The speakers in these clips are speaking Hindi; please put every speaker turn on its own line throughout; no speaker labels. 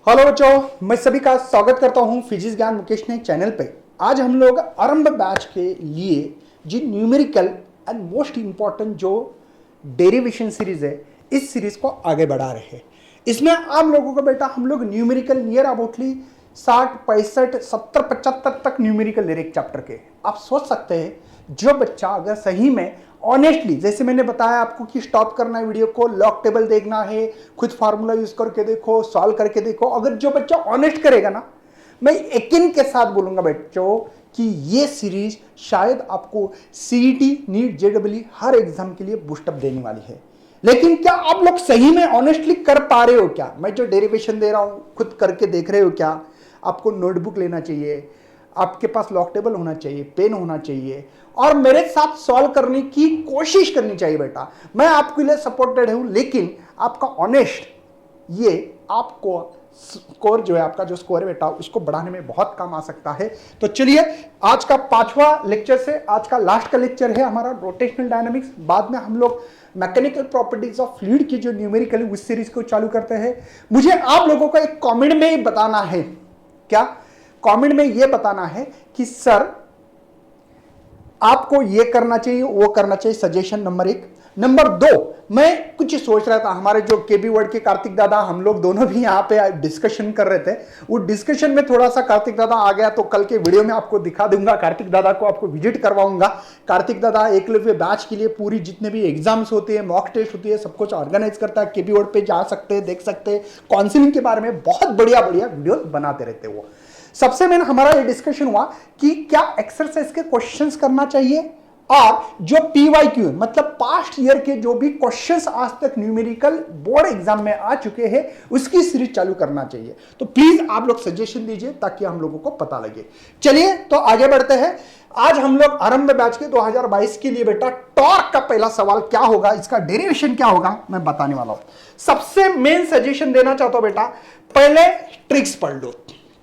हेलो बच्चों, मैं सभी का स्वागत करता हूं फिजिक्स ज्ञान मुकेश ने चैनल पे। आज हम लोग आरंभ बैच के लिए जो न्यूमेरिकल एंड मोस्ट इंपॉर्टेंट जो डेरिवेशन सीरीज है, इस सीरीज को आगे बढ़ा रहे हैं। इसमें आप लोगों को बेटा हम लोग न्यूमेरिकल नियर अबाउटली 60, 65, 70, 75 तक न्यूमेरिकल ले रहे एक चैप्टर के। आप सोच सकते हैं जो बच्चा अगर सही में ऑनेस्टली, जैसे मैंने बताया आपको कि स्टॉप करना है वीडियो को, लॉग टेबल देखना है, खुद फार्मूला यूज करके देखो, सॉल्व करके देखो, अगर जो बच्चा ऑनेस्ट करेगा ना, मैं यकीन के साथ बोलूंगा बच्चों कि ये सीरीज शायद आपको सीईटी, नीट, जेडब्ल्यू हर एग्जाम के लिए बूस्टअप देने वाली है। लेकिन क्या आप लोग सही में ऑनेस्टली कर पा रहे हो क्या? मैं जो डेरिवेशन दे रहा हूं खुद करके देख रहे हो क्या? आपको नोटबुक लेना चाहिए, आपके पास लॉक टेबल होना चाहिए, पेन होना चाहिए और मेरे साथ सॉल्व करने की कोशिश करनी चाहिए बेटा। मैं आपके लिए सपोर्टेड हूं, लेकिन आपका ऑनेस्ट ये आपको स्कोर जो है, आपका जो स्कोर है बेटा, उसको बढ़ाने में बहुत काम आ सकता है। तो चलिए, आज का 5वां लेक्चर से आज का लास्ट का लेक्चर है हमारा रोटेशनल डायनामिक्स। बाद में हम लोग मैकेनिकल प्रॉपर्टीज ऑफ फ्लूइड की जो न्यूमेरिकल उस सीरीज को चालू करते हैं। मुझे आप लोगों को एक कमेंट में ही बताना है, क्या कमेंट में यह बताना है कि सर आपको यह करना चाहिए, वो करना चाहिए। Suggestion number 1। नंबर 2, मैं कुछ सोच रहा था, हमारे जो केबी वर्ड के कार्तिक दादा, हम लोग दोनों भी यहां पे डिस्कशन कर रहे थे। वो डिस्कशन में थोड़ा सा कार्तिक दादा आ गया, तो कल के वीडियो में आपको दिखा दूंगा, कार्तिक दादा को आपको विजिट करवाऊंगा। कार्तिक दादा एकलव्य बैच के लिए पूरी जितने भी एग्जाम्स होते हैं, मॉक टेस्ट होती है, सब कुछ ऑर्गेनाइज करता है। केबी वर्ड पे जा सकते हैं, देख सकते हैं। काउंसलिंग के बारे में बहुत बढ़िया बढ़िया वीडियो बनाते रहते हैं वो। सबसे मेन हमारा ये डिस्कशन हुआ कि क्या एक्सरसाइज के क्वेश्चंस करना चाहिए, और जो पीवाईक्यू मतलब पास्ट ईयर के जो भी क्वेश्चंस आज तक न्यूमेरिकल बोर्ड एग्जाम में आ चुके हैं, उसकी सीरीज चालू करना चाहिए। तो प्लीज आप लोग सजेशन दीजिए ताकि हम लोगों को पता लगे। चलिए तो आगे बढ़ते हैं। आज हम लोग आरंभ बैच के 2022 के लिए बेटा टॉर्क का पहला सवाल क्या होगा, इसका डेरिवेशन क्या होगा, मैं बताने वाला हूं। सबसे मेन सजेशन देना चाहता हूं बेटा, पहले ट्रिक्स पढ़ लो।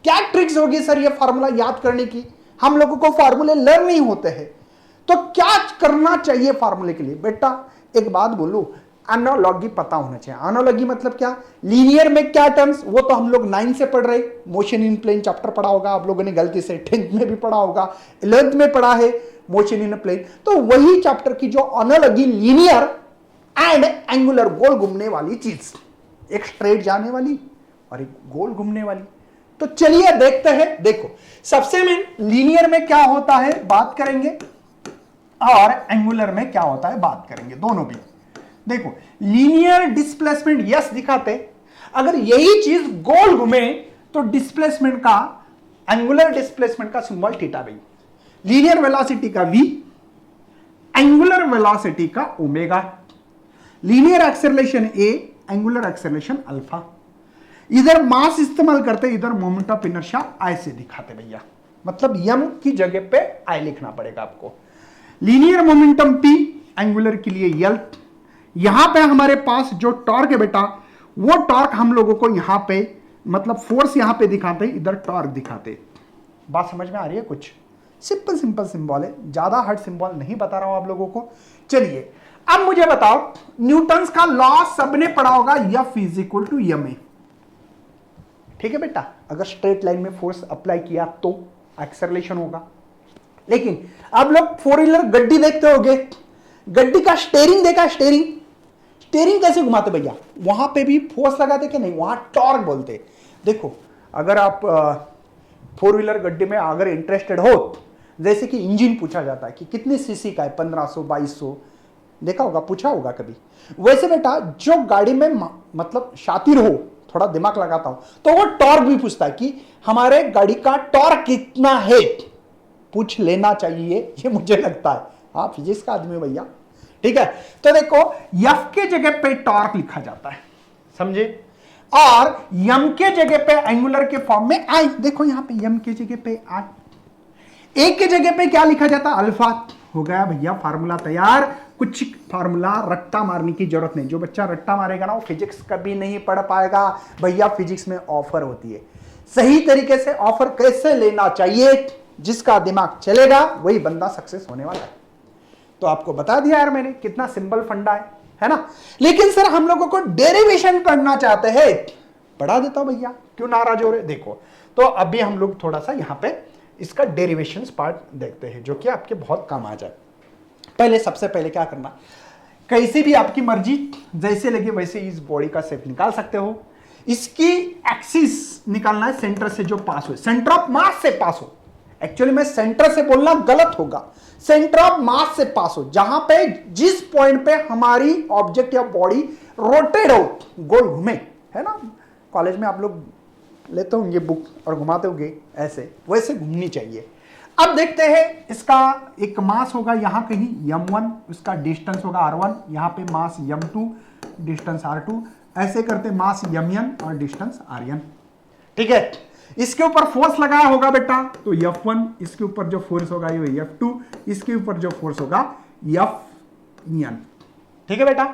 क्या ट्रिक्स होगी सर ये फार्मूला याद करने की? हम लोगों को फार्मूले लर्न नहीं होते हैं, तो क्या करना चाहिए फार्मूले के लिए? बेटा एक बात बोलूं, एनालॉजी पता होना चाहिए। एनालॉजी मतलब क्या? लीनियर में क्या टर्म्स, वो तो हम लोग 9 से पढ़ रहे। मोशन इन प्लेन चैप्टर पढ़ा होगा आप लोगों ने, गलती से 10th में भी पढ़ा होगा, 11th में पढ़ा है मोशन इन प्लेन। तो वही चैप्टर की जो एनालॉजी, लीनियर एंड एंगुलर, गोल घूमने वाली चीज, एक स्ट्रेट जाने वाली और एक गोल घूमने वाली। तो चलिए देखते हैं। देखो, सबसे में लीनियर में क्या होता है बात करेंगे, और एंगुलर में क्या होता है बात करेंगे, दोनों भी। देखो, लीनियर डिस्प्लेसमेंट यस दिखाते, अगर यही चीज गोल घूमे तो डिस्प्लेसमेंट का, एंगुलर डिस्प्लेसमेंट का सिंबल थीटा भाई। लीनियर वेलोसिटी का v, एंगुलर वेलोसिटी का omega. Linear acceleration a, angular acceleration alpha. इधर मास इस्तेमाल करते, इधर मोमेंट ऑफ इनर्शिया I से दिखाते भैया, मतलब m की जगह पे I लिखना पड़ेगा आपको। लीनियर मोमेंटम P, एंगुलर के लिए L। यहां पे हमारे पास जो टॉर्क है बेटा, वो टॉर्क हम लोगों को यहां पे, मतलब फोर्स यहां पे दिखाते, इधर टॉर्क दिखाते। बात समझ में आ रही है? कुछ सिंपल सिंपल सिंबल है, ज्यादा हार्ड सिंबल नहीं बता रहा हूं आप लोगों को। चलिए अब मुझे बताओ, न्यूटन्स का लॉ सबने पढ़ा होगा, F is equal to ma। ठीक है बेटा, अगर स्ट्रेट लाइन में फोर्स अप्लाई किया तो एक्सेलरेशन होगा। लेकिन अब लोग 4 व्हीलर गड्डी देखते होंगे, गड्डी का स्टीयरिंग देखा? स्टीयरिंग कैसे घुमाते भैया? वहां पे भी फोर्स लगाते कि नहीं? वहां टॉर्क बोलते। देखो, अगर आप 4 व्हीलर गड्डी में अगर इंटरेस्टेड हो, जैसे कि इंजन पूछा जाता है कि कितने सीसी का है, 1500, 2200, देखा होगा, पूछा होगा कभी। वैसे बेटा जो गाड़ी में मतलब शातिर हो, थोड़ा दिमाग लगाता हूं, तो वो टॉर्क भी पूछता है कि हमारे गाड़ी का टॉर्क कितना है, पूछ लेना चाहिए, ये मुझे लगता है। हाँ, फिजिक्स का आदमी भैया, ठीक है। तो देखो, F के जगह पे टॉर्क लिखा जाता है, समझे, और M के जगह पे एंगुलर के फॉर्म में I। देखो यहां पे M के जगह पे I, A के जगह पे क्या लिखा जाता? अल्फा। हो गया भैया फार्मूला तैयार। कुछ फार्मूला रट्टा मारने की जरूरत नहीं। जो बच्चा रट्टा मारेगा ना, वो फिजिक्स कभी नहीं पढ़ पाएगा भैया। फिजिक्स में ऑफर होती है, सही तरीके से ऑफर कैसे लेना चाहिए, जिसका दिमाग चलेगा वही बंदा सक्सेस होने वाला है। तो आपको बता दिया यार मैंने, कितना सिंपल फंडा है ना। लेकिन सर हम लोगों को डेरिवेशन पढ़ना चाहते हैं, बढ़ा देता हूं भैया, क्यों नाराज हो रहे? देखो, तो अभी हम लोग थोड़ा सा यहां पे इसका डेरिवेशंस पार्ट देखते हैं, जो कि आपके बहुत काम आ जाए। पहले सबसे पहले क्या करना, कैसे भी आपकी मर्जी, जैसे लगे वैसे इस बॉडी का शेप निकाल सकते हो। इसकी एक्सिस निकालना है सेंटर से जो पास हो, सेंटर ऑफ मास से पास हो। एक्चुअली में सेंटर से बोलना गलत होगा, सेंटर ऑफ मास से पास हो, जहां पे जिस पॉइंट पे हमारी ऑब्जेक्ट या बॉडी रोटेट हो, गोल घूमे, है ना। कॉलेज में आप लोग लेते होंगे बुक और घुमाते होंगे ऐसे, वैसे घूमनी चाहिए। अब देखते हैं, इसका एक मास होगा यहां कहीं m1, उसका डिस्टेंस होगा r1, यहां पे मास m2, डिस्टेंस r2, ऐसे करते मास mn और डिस्टेंस rn। ठीक है, इसके ऊपर फोर्स लगाया होगा बेटा तो F1, इसके ऊपर जो फोर्स होगा ये F2, इसके ऊपर जो फोर्स होगा Fn। ठीक है बेटा,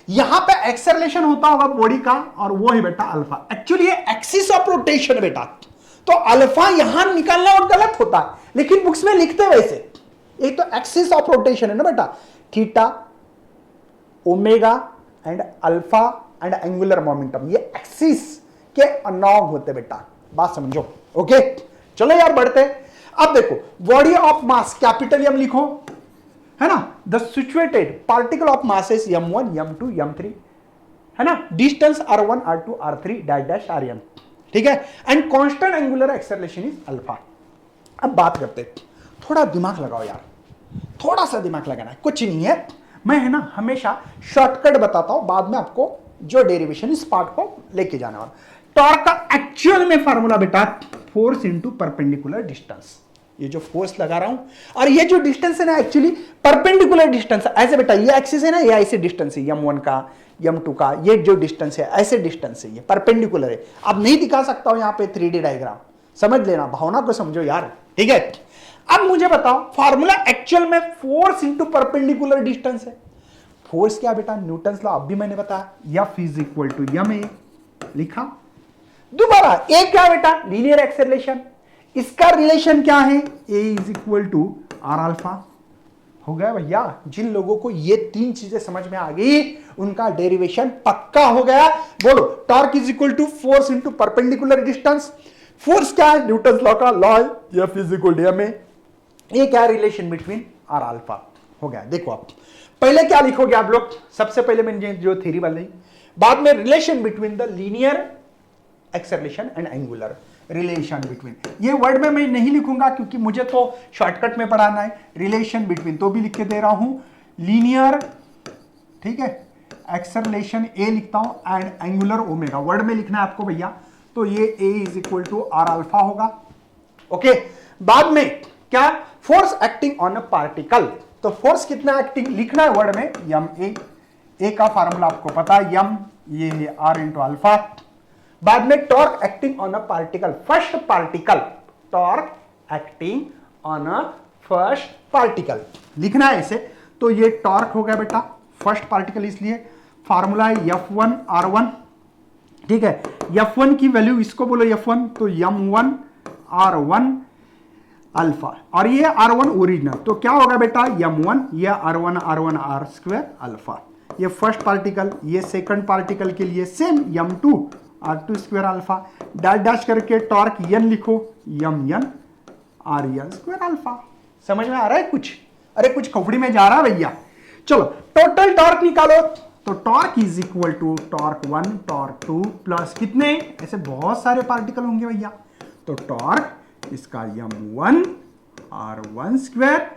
यहां पे एक्सेलरेशन होता होगा बॉडी का, और वो है बेटा अल्फा। एक्चुअली ये एक्सिस ऑफ रोटेशन बेटा, तो अल्फा यहां निकालना और गलत होता है, लेकिन बुक्स में लिखते वैसे। एक तो एक्सिस ऑफ रोटेशन है ना बेटा, theta, omega and alpha and angular momentum, ये एक्सिस के अनॉग होते बेटा, बात समझो। ओके, चलो यार बढ़ते। अब देखो, body of mass capital M लिखो, है ना। The situated particle of masses m1, m2, m3, है ना। Distance r1, r2, r3 dash dash rn। ठीक है, and constant angular acceleration is alpha. अब बात करते, थोड़ा दिमाग लगाओ यार, थोड़ा सा दिमाग लगाना है, कुछ नहीं है। मैं है ना हमेशा शॉर्टकट बताता हूं, बाद में आपको जो डेरिवेशन इस पार्ट को लेके जाना वाला। टॉर्क का एक्चुअल में फार्मूला बेटा फोर्स इंटू परपेंडिकुलर डिस्टेंस। ये जो फोर्स लगा रहा हूं, और ये जो डिस्टेंस है ना एक्चुअली परपेंडिकुलर डिस्टेंस ऐसे बेटा, ये एक्सिस है ना, ये ऐसे डिस्टेंस है m1 का, m2 का, ये जो डिस्टेंस है ऐसे डिस्टेंस है, ये परपेंडिकुलर है। अब नहीं दिखा सकता हूं यहां पे 3D डायग्राम, समझ लेना, भावना को समझो यार। ठीक है, अब मुझे बताओ फार्मूला एक्चुअल में फोर्स इंटू परपेंडिकुलर डिस्टेंस है। फोर्स क्या बेटा, न्यूटन्स लॉ अभी मैंने बताया, F is equal to ma लिखा। दोबारा ए क्या बेटा, लीनियर एक्सेलरेशन, इसका रिलेशन क्या है, a is equal to R alpha. हो गया भैया, जिन लोगों को ये तीन चीजें समझ में आ गई उनका डेरिवेशन पक्का हो गया। बोलो, torque is equal to force into perpendicular distance. Force क्या है, न्यूटन्स लॉ का लॉ है, F is equal to ma। ये क्या रिलेशन बिटवीन आर अल्फा। हो गया। देखो आप पहले क्या लिखोगे आप लोग, सबसे पहले मैंने जो थ्योरी बनाई, बाद में relation between the linear acceleration and angular relation between. ये वर्ड में मैं नहीं लिखूंगा क्योंकि मुझे तो शॉर्टकट में पढ़ाना है। रिलेशन बिटवीन तो भी लिख के दे रहा हूं, लीनियर, ठीक है, एक्सेलरेशन ए लिखता हूं एंड एंगुलर ओमेगा, वर्ड में लिखना है आपको भैया। तो ये A is equal to R alpha होगा। ओके, बाद में क्या, force acting on a particle, तो फोर्स कितना एक्टिंग लिखना है वर्ड में, यम ए का फार्मूला आपको पता है, यम ये आर इंटू अल्फा। बाद में torque acting on a particle, first particle, torque acting on a first particle लिखना है इसे। तो ये टॉर्क हो गया बेटा फर्स्ट पार्टिकल, इसलिए फार्मूला है F1 R1। ठीक है, F1 की वैल्यू इसको बोलो F1, तो M1 R1 अल्फा, और ये R1 ओरिजिनल, तो क्या होगा बेटा M1 ये R1 R स्क्वायर अल्फा। ये फर्स्ट पार्टिकल, ये सेकंड पार्टिकल के लिए same M2 R2 square alpha, dash dash करके टॉर्क n लिखो, Mn Rn स्क्वायर अल्फा। समझ में आ रहा है कुछ? अरे कुछ खोपड़ी में जा रहा है भैया। चलो टोटल टॉर्क निकालो, तो torque is equal to torque 1 torque 2 plus कितने, ऐसे बहुत सारे पार्टिकल होंगे भैया, तो टॉर्क इसका M1 R1 square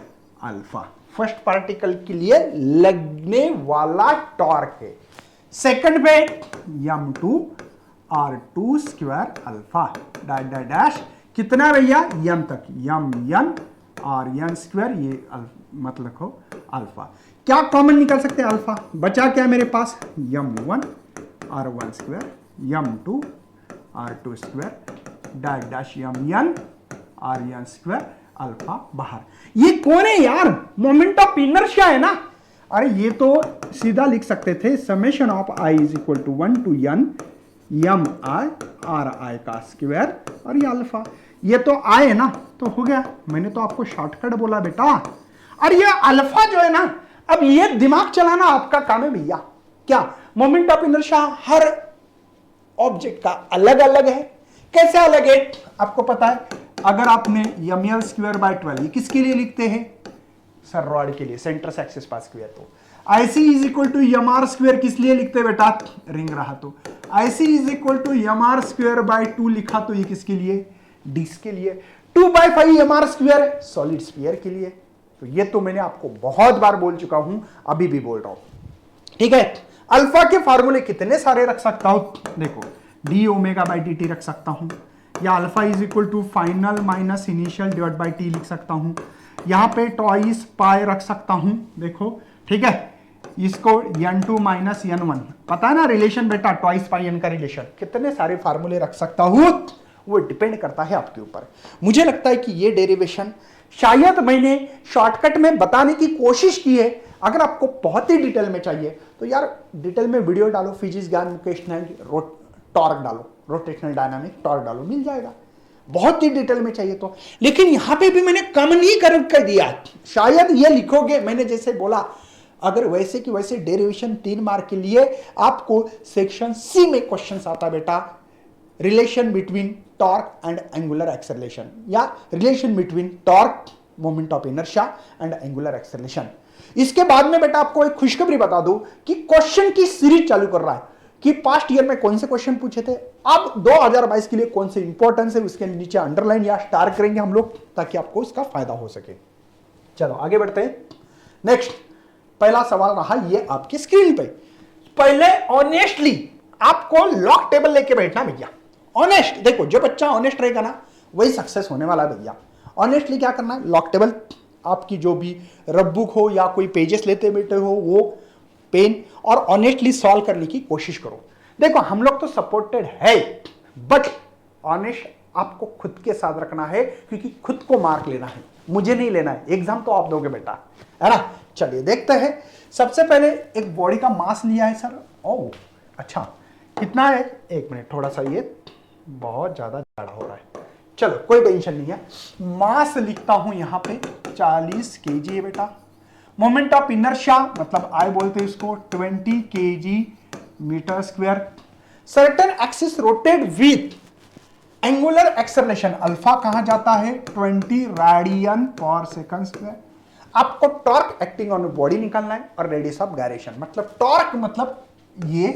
alpha first particle के लिए लगने वाला टॉर्क है। सेकंड पे M2 R2 square alpha dash dash dash कितना भैया, m तक, Mn Rn स्क्वायर, ये मतलब हो अल्फा। क्या कॉमन निकल सकते हैं, अल्फा बचा क्या मेरे पास, M1 R1 square, M2 R2 square dash dash Mn Rn square alpha बाहर। ये कौन है यार, मोमेंट ऑफ इनर्शिया है ना। अरे ये तो सीधा लिख सकते थे, summation of i is equal to 1 to n m i r i का स्क्वायर, और ये अल्फा, ये तो i है ना, तो हो गया। मैंने तो आपको शॉर्टकट बोला बेटा। और ये अल्फा जो है ना, अब ये दिमाग चलाना आपका काम है भैया। क्या, moment of inertia her object का अलग अलग है। कैसे अलग है आपको पता है, अगर आपने ml स्क्वायर बाय 12 किसके लिए लिखते हैं सर, रॉड के लिए, सेंटर से एक्सिस पास स्क्वायर। तो IC is equal to mr square किस लिए लिखते हैं बेटा, रिंग रहा तो IC is equal to mr square by 2 लिखा तो ये किसके लिए, डिस्क के लिए। 2/5 mr स्क्वायर सॉलिड स्फीयर के लिए। तो ये तो मैंने आपको बहुत बार बोल चुका हूं, अभी भी बोल रहा हूं, ठीक है। अल्फा के फार्मूले कितने सारे रख सकता हूं, देखो D omega by D T रख सकता हूं, या alpha is equal to final minus initial divide by T लिख सकता हूं, यहां पे ट्वाइस पाई रख सकता हूं, देखो ठीक है। इसको n2 माइनस n1, पता है ना रिलेशन बेटा, ट्वाइस पाई n का रिलेशन। कितने सारे फार्मूले रख सकता हूं वो डिपेंड करता है आपके ऊपर। मुझे लगता है कि ये डेरिवेशन शायद मैंने शॉर्टकट में बताने की कोशिश की है। अगर आपको बहुत ही डिटेल में चाहिए तो यार डिटेल में वीडियो डालो, फिजिक्स ज्ञान मुकेश टॉर्क डालो, रोटेशनल डायनामिक टॉर्क डालो, मिल जाएगा। बहुत ही डिटेल में चाहिए तो, लेकिन यहां पे भी मैंने कम नहीं कर दिया। शायद ये लिखोगे, मैंने जैसे बोला, अगर वैसे की वैसे डेरिवेशन 3 मार्क के लिए आपको सेक्शन सी में क्वेश्चन आता बेटा, relation between torque and angular acceleration, या relation between torque moment of inertia and angular acceleration. इसके बाद में बेटा आपको एक खुशखबरी बता दूं कि क्वेश्चन की सीरीज चालू कर रहा है कि पास्ट ईयर में कौन से क्वेश्चन पूछे थे, अब 2022 के लिए कौन से इंपॉर्टेंस है, उसके नीचे अंडरलाइन या स्टार करेंगे हम लोग, ताकि आपको इसका फायदा हो सके। चलो आगे बढ़ते हैं। नेक्स्ट पहला सवाल रहा ये आपकी स्क्रीन पे। पहले ऑनेस्टली आपको लॉक टेबल लेके बैठना भैया, ऑनेस्ट। देखो जो बच्चा ऑनेस्ट रहेगा ना वही सक्सेस होने वाला है भैया। ऑनेस्टली क्या करना है, लॉक टेबल आपकी जो भी रफ बुक हो या कोई पेजेस लेते बैठे हो वो पेन, और ऑनेस्टली सॉल्व करने की कोशिश करो। देखो हम लोग तो सपोर्टेड है, बट ऑनेस्ट आपको खुद के साथ रखना है, क्योंकि खुद को मार्क लेना है, मुझे नहीं लेना है। एग्जाम तो आप दोगे बेटा, है ना। चलिए देखते हैं। सबसे पहले एक बॉडी का मास लिया है सर। ओह अच्छा, कितना है, एक मिनट, थोड़ा सा ये बहुत ज्यादा गाढ़ा हो रहा है, चलो कोई टेंशन नहीं है। मास लिखता हूं यहां पे 40 kg है बेटा। मोमेंट ऑफ इनर्शिया मतलब आई बोलते हैं इसको 20 kg metre square. Certain axis rotate with angular acceleration, alpha कहां जाता है 20 रेडियन पर सेकंड स्क्वायर। आपको टॉर्क एक्टिंग ऑन बॉडी निकालना है, और रेडियस ऑफ गायरेशन, मतलब टॉर्क मतलब ये,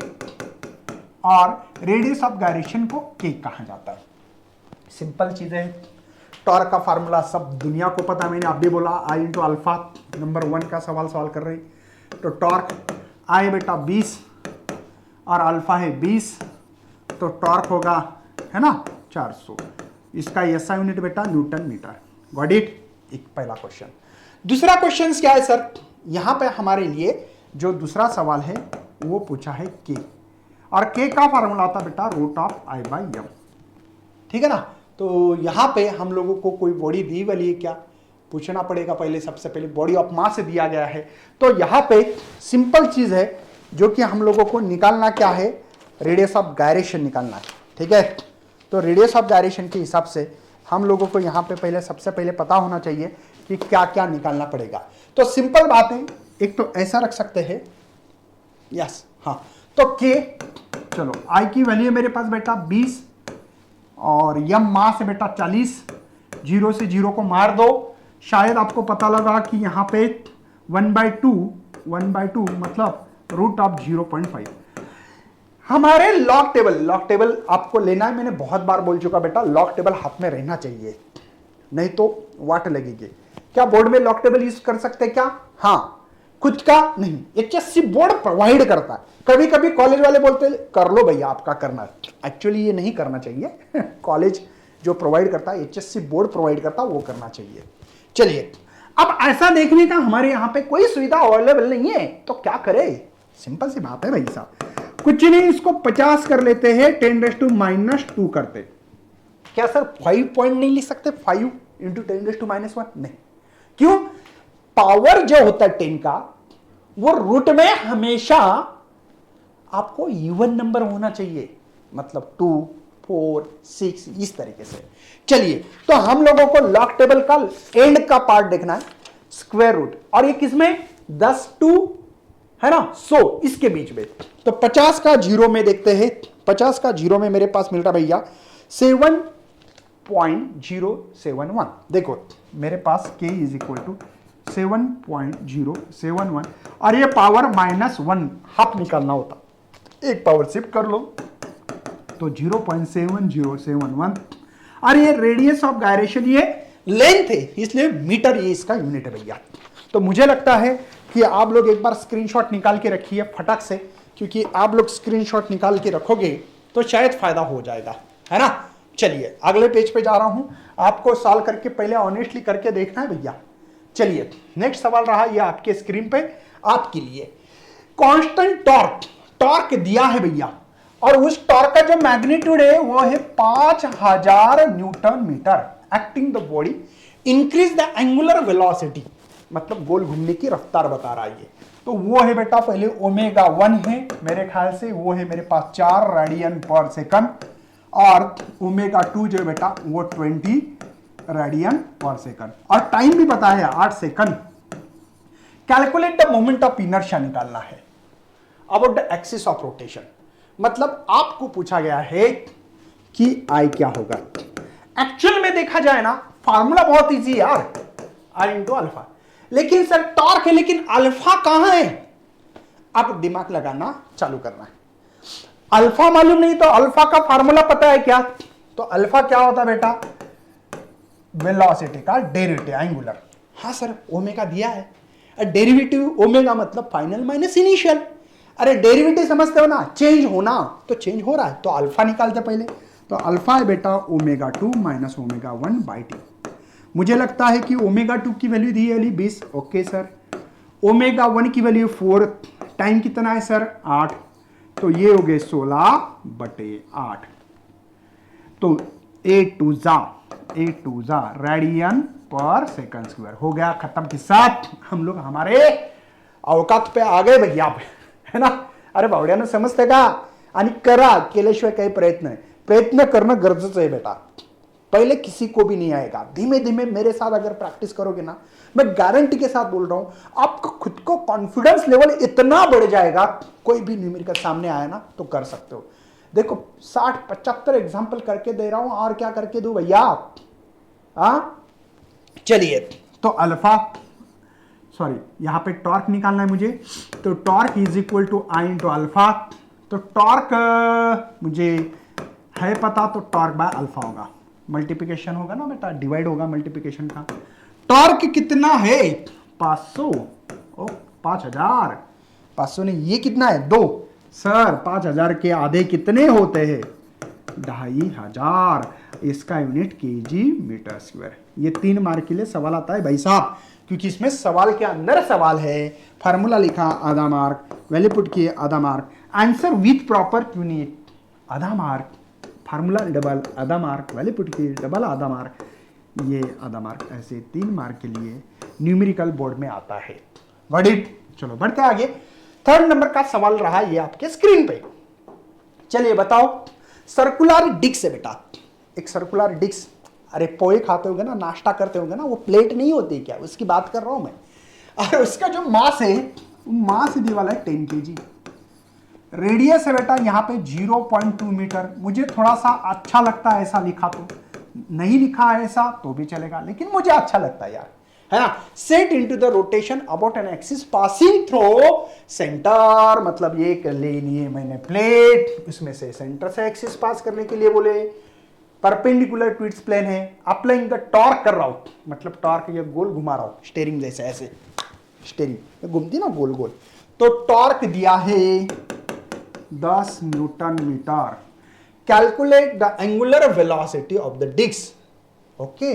और रेडियस ऑफ गायरेशन को के कहा जाता है। सिंपल चीजें हैं। टॉर्क का फार्मूला सब दुनिया को पता, मैंने आप भी बोला, आई इंटू अल्फा। नंबर 1 का सवाल सॉल्व कर रहे हैं तो टॉर्क आई बेटा 20 और अल्फा है 20, तो टॉर्क होगा, है ना, 400। इसका एसआई यूनिट बेटा न्यूटन मीटर। Got it. एक पहला क्वेश्चन। दूसरा क्वेश्चन क्या है सर, यहां पे हमारे लिए जो दूसरा सवाल है वो पूछा है के, और के का फार्मूला आता बेटा root of I by M, ठीक है ना। तो यहां पे हम लोगों को कोई बॉडी दी वाली है क्या, पूछना पड़ेगा पहले। सबसे पहले बॉडी ऑफ मास दिया गया है, तो यहां पे सिंपल चीज है जो कि हम लोगों को निकालना क्या है, रेडियस ऑफ गायरेशन निकालना है, ठीक है। तो रेडियस ऑफ गायरेशन के हिसाब से हम लोगों को यहां पे पहले सबसे पहले पता होना चाहिए कि क्या क्या निकालना पड़ेगा। तो सिंपल बात है, एक तो ऐसा रख सकते हैं, यस हाँ, तो के, चलो आई की वैल्यू है मेरे पास बेटा 20, और यम मास है बेटा 40, 0 से 0 को मार दो। शायद आपको पता लगा कि यहां पे 1/2 मतलब रूट ऑफ 0.5। हमारे लॉग टेबल आपको लेना है, मैंने बहुत बार बोल चुका बेटा, लॉग टेबल हाथ में रहना चाहिए, नहीं तो वाट लगेगी। क्या बोर्ड में लॉग टेबल यूज कर सकते हैं क्या, हाँ, खुद का नहीं, एचएससी बोर्ड प्रोवाइड करता है। कभी कभी कॉलेज वाले बोलते हैं कर लो भैया आपका करना है, एक्चुअली ये नहीं करना चाहिए। कॉलेज जो प्रोवाइड करता है, एचएससी बोर्ड प्रोवाइड करता है, वो करना चाहिए। चलिए अब ऐसा देखने का हमारे यहाँ पे कोई सुविधा अवेलेबल नहीं है, तो क्या करें, सिंपल सी बात है भाई साहब, कुछ नहीं, इसको 50 कर लेते हैं, 10⁻² करते। क्या सर 5 पॉइंट नहीं लिख सकते, 5 इंटू 10⁻1? नहीं, क्यों, पावर जो होता है 10 का, वो रूट में हमेशा आपको इवन नंबर होना चाहिए, मतलब 2, 4, 6 इस तरीके से। चलिए तो हम लोगों को लॉग टेबल का एंड का पार्ट देखना है, स्क्वायर रूट, और ये किसमें 10 to है ना 100 इसके बीच में। तो 50 का 0 में देखते हैं 50 का जीरो में मेरे पास मिल रहा भैया 7.071। देखो मेरे पास k इज इक्वल टू 7.071 और ये पावर -1 हाफ निकालना होता, एक पावर शिफ्ट कर लो तो 0.7071 और ये रेडियस ऑफ गायरेशन ये लेंथ है, इसलिए मीटर ये इसका यूनिट है भैया। तो मुझे लगता है कि आप लोग एक बार स्क्रीनशॉट निकाल के रखिए फटाक से, क्योंकि आप लोग स्क्रीनशॉट निकाल के रखोगे तो शायद फायदा हो जाएगा, है ना। चलिए अगले पेज पे जा रहा हूं, आपको सॉल्व करके पहले ऑनेस्टली करके देखना है भैया। चलिए नेक्स्ट सवाल रहा ये आपके स्क्रीन पे आपके लिए। कांस्टेंट टॉर्क दिया है भैया और उस टॉर्क का जो मैग्नीट्यूड है वो है 5000 newton metre. Acting the body increase the angular velocity, मतलब गोल घूमने की रफ्तार बता रहा है ये। तो वो है बेटा पहले ओमेगा 1 है मेरे ख्याल से, वो है मेरे पास 4 रेडियन पर सेकंड और ओमेगा 2 जो है बेटा वो 20 रेडियन पर सेकंड और टाइम भी पता है 8 second. Calculate the moment of inertia निकालना है about the axis of rotation, मतलब आपको पूछा गया है कि आई क्या होगा। एक्चुअल में देखा जाए ना फार्मूला बहुत इजी यार, आई इंटू अल्फा, लेकिन सर टॉर्क है लेकिन अल्फा कहां है, आप दिमाग लगाना चालू करना है। अल्फा मालूम नहीं तो अल्फा का फार्मूला पता है क्या, तो अल्फा क्या होता है बेटा, वेलोसिटी का डेरिवेटिव एंगुलर। हाँ सर ओमेगा दिया है, डेरिवेटिव ओमेगा मतलब फाइनल माइनस इनिशियल। अरे डेरिवेटिव समझते हो ना, चेंज होना, तो चेंज हो रहा है तो अल्फा निकालते पहले, तो अल्फा है बेटा omega 2 minus omega 1 by T. मुझे लगता है कि ओमेगा 2 की वैल्यू दी है 20, ओके सर। ओमेगा 1 की वैल्यू 4, टाइम कितना है सर 8, तो ये हो गए 16/8, तो 8 टू जा रेडियन पर सेकंड स्क्वायर हो गया, खत्म के साथ हम लोग हमारे अवकात पे आ गए भैया, है ना। अरे बावड्यानं समजते का, आणि करा, केल्याशिवाय काही प्रयत्न करणं गरजेचं आहे बेटा। पहले किसी को भी नहीं आएगा, धीमे धीमे मेरे साथ अगर प्रैक्टिस करोगे ना, मैं गारंटी के साथ बोल रहा हूं आपका खुद को कॉन्फिडेंस लेवल इतना बढ़ जाएगा, कोई भी न्यूमेरिकल सामने आया ना तो कर सकते हो। देखो 60-75 एग्जाम्पल करके दे रहा हूं, और क्या करके दूं भैया। चलिए तो अल्फा, सॉरी यहां पे टॉर्क निकालना है मुझे, तो torque is equal to I into alpha. तो टॉर्क मुझे है पता, तो टॉर्क बाय अल्फा होगा, मल्टीप्लिकेशन होगा ना बेटा, डिवाइड होगा मल्टीप्लिकेशन का। टॉर्क कितना है 500, ओ 5000, 500 नहीं, ये कितना है 2 सर, 5000 के आधे कितने होते हैं 2500, इसका यूनिट केजी मीटर स्क्वायर। ये 3 मार्क के लिए सवाल आता है भाई साहब, क्योंकि इसमें सवाल के अंदर सवाल है, फार्मूला लिखा आधा मार्क, वैल्यू पुट किए आधा mark, answer with proper unit आधा मार्क, फार्मूला डबल आधा मार्क, वैल्यू पुट किए डबल आधा मार्क, ये आधा मार्क, ऐसे 3 मार्क के लिए न्यूमेरिकल बोर्ड में आता है। Got it. चलो बढ़ते आगे, 3rd नंबर का सवाल रहा ये आपके स्क्रीन पे। चलिए बताओ, सर्कुलर डिस्क है बेटा, एक सर्कुलर डिस्क, अरे पोहे खाते होंगे ना, नाश्ता करते होंगे ना, वो प्लेट नहीं होती क्या, उसकी बात कर रहा हूं मैं। और उसका जो मास है, मास दी वाला है 10 kg, रेडियस है बेटा यहाँ पे 0.2 मीटर। मुझे थोड़ा सा अच्छा लगता है ऐसा लिखा, तो नहीं लिखा है ऐसा तो भी चलेगा, लेकिन मुझे अच्छा लगता है यार, है ना। Set into the rotation about an axis passing through centre, मतलब ये कर ले लिए मैंने प्लेट, उसमें से सेंटर से एक्सिस पास करने के लिए बोले, परपेंडिकुलर टू इट्स प्लेन है, अप्लाइंग द टॉर्क कर रहा हूं, मतलब टॉर्क ये गोल घुमा रहा हूं स्टीयरिंग जैसे, ऐसे स्टीयरिंग घूमती ना गोल गोल, तो टॉर्क दिया है 10 newton metre. Calculate the angular velocity of the disc, okay,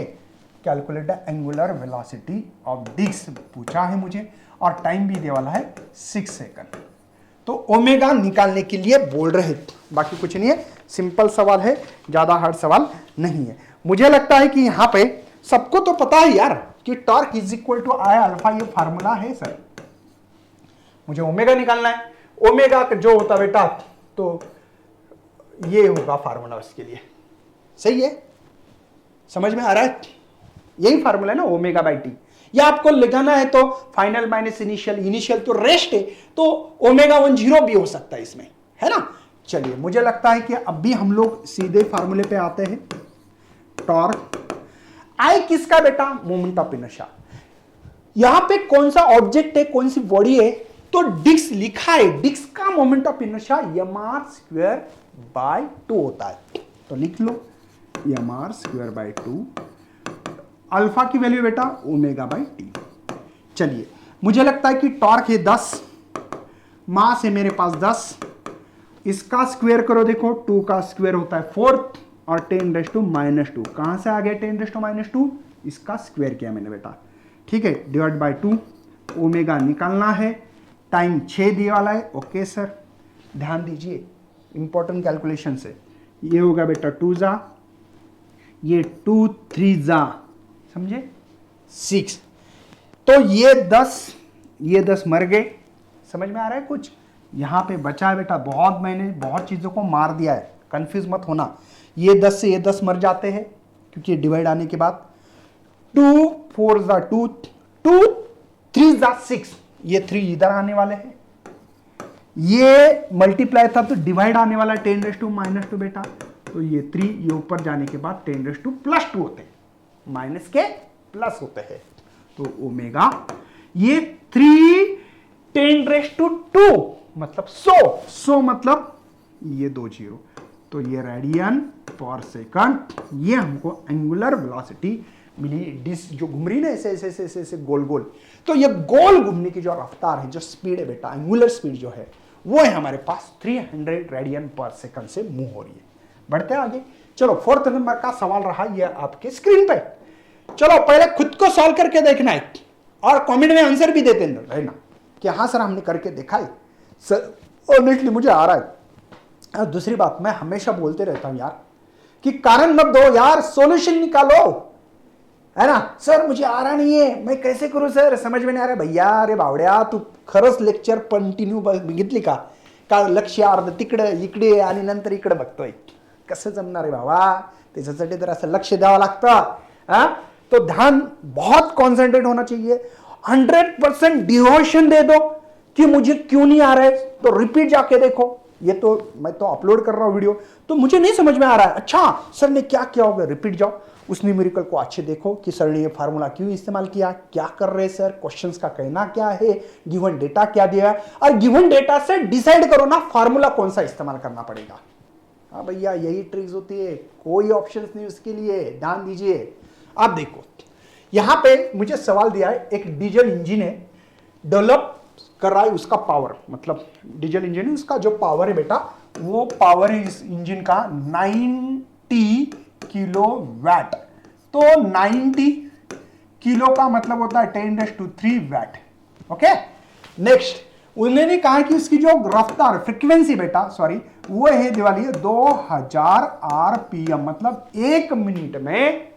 calculate the angular velocity of disc पूछा है मुझे, और टाइम भी दे वाला है 6 सेकंड। तो ओमेगा निकालने के लिए बोल रहे, बाकी कुछ नहीं है, सिंपल सवाल है, ज्यादा हार्ड सवाल नहीं है। मुझे लगता है कि यहां पे सबको तो पता है यार कि torque is equal to I alpha, ये फार्मूला है सर। मुझे ओमेगा निकालना है, ओमेगा जो होता बेटा तो ये होगा फार्मूला उसके लिए, सही है, समझ में आ रहा है, यही फार्मूला है ना ओमेगा बाई टी। या आपको लगाना है तो फाइनल माइनस इनिशियल, इनिशियल तो रेस्ट है, तो ओमेगा 1 0 भी हो सकता है इसमें, है ना। चलिए मुझे लगता है कि अब भी हम लोग सीधे फार्मूले पे आते हैं। टॉर्क आई किसका बेटा, मोमेंट ऑफ इनर्शिया। यहां पे कौन सा ऑब्जेक्ट है, कौन सी बॉडी है, तो डिस्क लिखा है, डिस्क का मोमेंट ऑफ इनर्शिया mr²/2 होता है। तो लिख लो mr²/2, अल्फा की वैल्यू बेटा ω/t। चलिए मुझे लगता है कि टॉर्क है 10, मास है मेरे पास 10, इसका स्क्वायर करो, देखो 2 का स्क्वायर होता है 4 और 10⁻²। कहां से आ गया 10⁻², इसका स्क्वायर किया मैंने बेटा, ठीक है, डिवाइड बाय 2। ओमेगा निकालना है, टाइम 6 दिए वाला है। ओके सर, ध्यान दीजिए इंपॉर्टेंट कैलकुलेशन से, ये होगा बेटा 2 जा, ये 2 3 जा, समझे 6, तो ये 10 मर गए। समझ में आ रहा है कुछ, यहां पे बचा है बेटा, मैंने बहुत चीजों को मार दिया है, कंफ्यूज मत होना। ये 10 से ये 10 मर जाते हैं क्योंकि डिवाइड आने के बाद 2 4 जा 2, 2 3 जा 6, ये 3 इधर आने वाले हैं, ये मल्टीप्लाई था तो डिवाइड आने वाला 10⁻² बेटा, तो ये 3 ये ऊपर जाने के बाद 10⁻² होते हैं, माइनस के प्लस होते हैं। तो ओमेगा ये 3 10⁻² मतलब 100 मतलब ये 2 0, तो ये रेडियन पर सेकंड, ये हमको एंगुलर वेलोसिटी मिली। डिस्क जो घूम रही ना ऐसे ऐसे ऐसे ऐसे गोल गोल, तो ये गोल घूमने की जो रफ्तार है, जो स्पीड है बेटा, एंगुलर स्पीड जो है वो है हमारे पास 300 रेडियन पर सेकंड से मूव हो रही है। बढ़ते हैं आगे, चलो 4th नंबर का सवाल रहा ये आपके स्क्रीन पे। चलो पहले खुद को सॉल्व करके देखना है और कमेंट में आंसर भी देते रहना कि हाँ सर हमने करके देखा है सर, ऑनेस्टली मुझे आ रहा है। और दूसरी बात, मैं हमेशा बोलते रहता हूं यार कि कारण मत दो यार, सॉल्यूशन निकालो, है ना। सर मुझे आ रहा नहीं है, मैं कैसे करूं सर, समझ में नहीं आ रहा भैया। अरे बावड्या, तू खरंच लेक्चर कंटिन्यू बघितली का लक्ष अर्ध तिकडे इकडे आणि नंतर इकडे बघतोय, कसं जमणार आहे बाबा, त्याच्यासाठी तर असं लक्ष द्यावं लागतं। तो ध्यान बहुत कॉन्सेंट्रेट होना चाहिए, 100% डिवोशन दे दो कि मुझे क्यों नहीं आ रहा है, तो रिपीट जाके देखो। ये तो मैं तो अपलोड कर रहा हूं वीडियो, तो मुझे नहीं समझ में आ रहा है, अच्छा सर ने क्या किया होगा, रिपीट जाओ उस न्यूमेरिकल को अच्छे देखो कि सर ने ये फार्मूला क्यों इस्तेमाल किया, क्या कर रहे सर, क्वेश्चंस का कहना क्या है, गिवन डेटा क्या दिया, और गिवन डेटा से डिसाइड करो ना फार्मूला कौन सा इस्तेमाल करना पड़ेगा। हाँ भैया यही ट्रिक्स होती है, कोई ऑप्शन नहीं उसके लिए, ध्यान दीजिए। आप देखो यहां पे मुझे सवाल दिया है, एक डीजल इंजन है, डेवलप कर रहा है, उसका पावर, मतलब डीजल इंजन है, उसका जो पावर है बेटा, वो पावर है इस इंजन का 90 किलोवाट। तो 90 किलो का मतलब होता है 10⁻³ वैट। ओके, नेक्स्ट उन्होंने कहा कि उसकी जो रफ्तार फ्रीक्वेंसी बेटा, सॉरी, वो है दिवाली 2000 आरपीएम, मतलब 1 मिनट में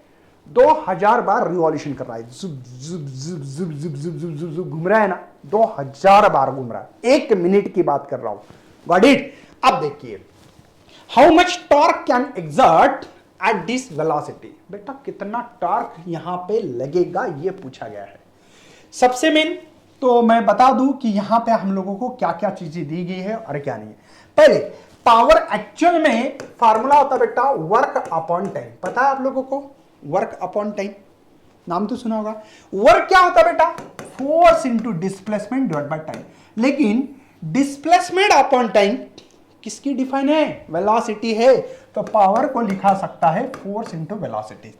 2000 बार रिवॉल्यूशन कर रहा है, जुब जुब जुब जुब जुब जुब जुब जुब जुब घूम रहा है ना, 2000 बार घूम रहा है, 1 मिनट की बात कर रहा हूं। Got it. अब देखिए, how much torque can exert at this velocity, बेटा कितना टॉर्क यहां पे लगेगा ये पूछा गया है। सबसे मेन तो मैं बता दूं कि यहां पे हम लोगों को क्या क्या चीजें दी गई है और क्या नहीं है। पहले पावर एक्चुअल में फार्मूला होता है बेटा वर्क अपॉन टाइम, पता है आप लोगों को, वर्क अपॉन टाइम नाम तो सुना होगा। वर्क क्या होता है बेटा, force into displacement divide by time, लेकिन डिस्प्लेसमेंट अपॉन टाइम किसकी डिफाइन है, वेलोसिटी है, तो पावर को लिखा सकता है फोर्स इंटू वेलोसिटी।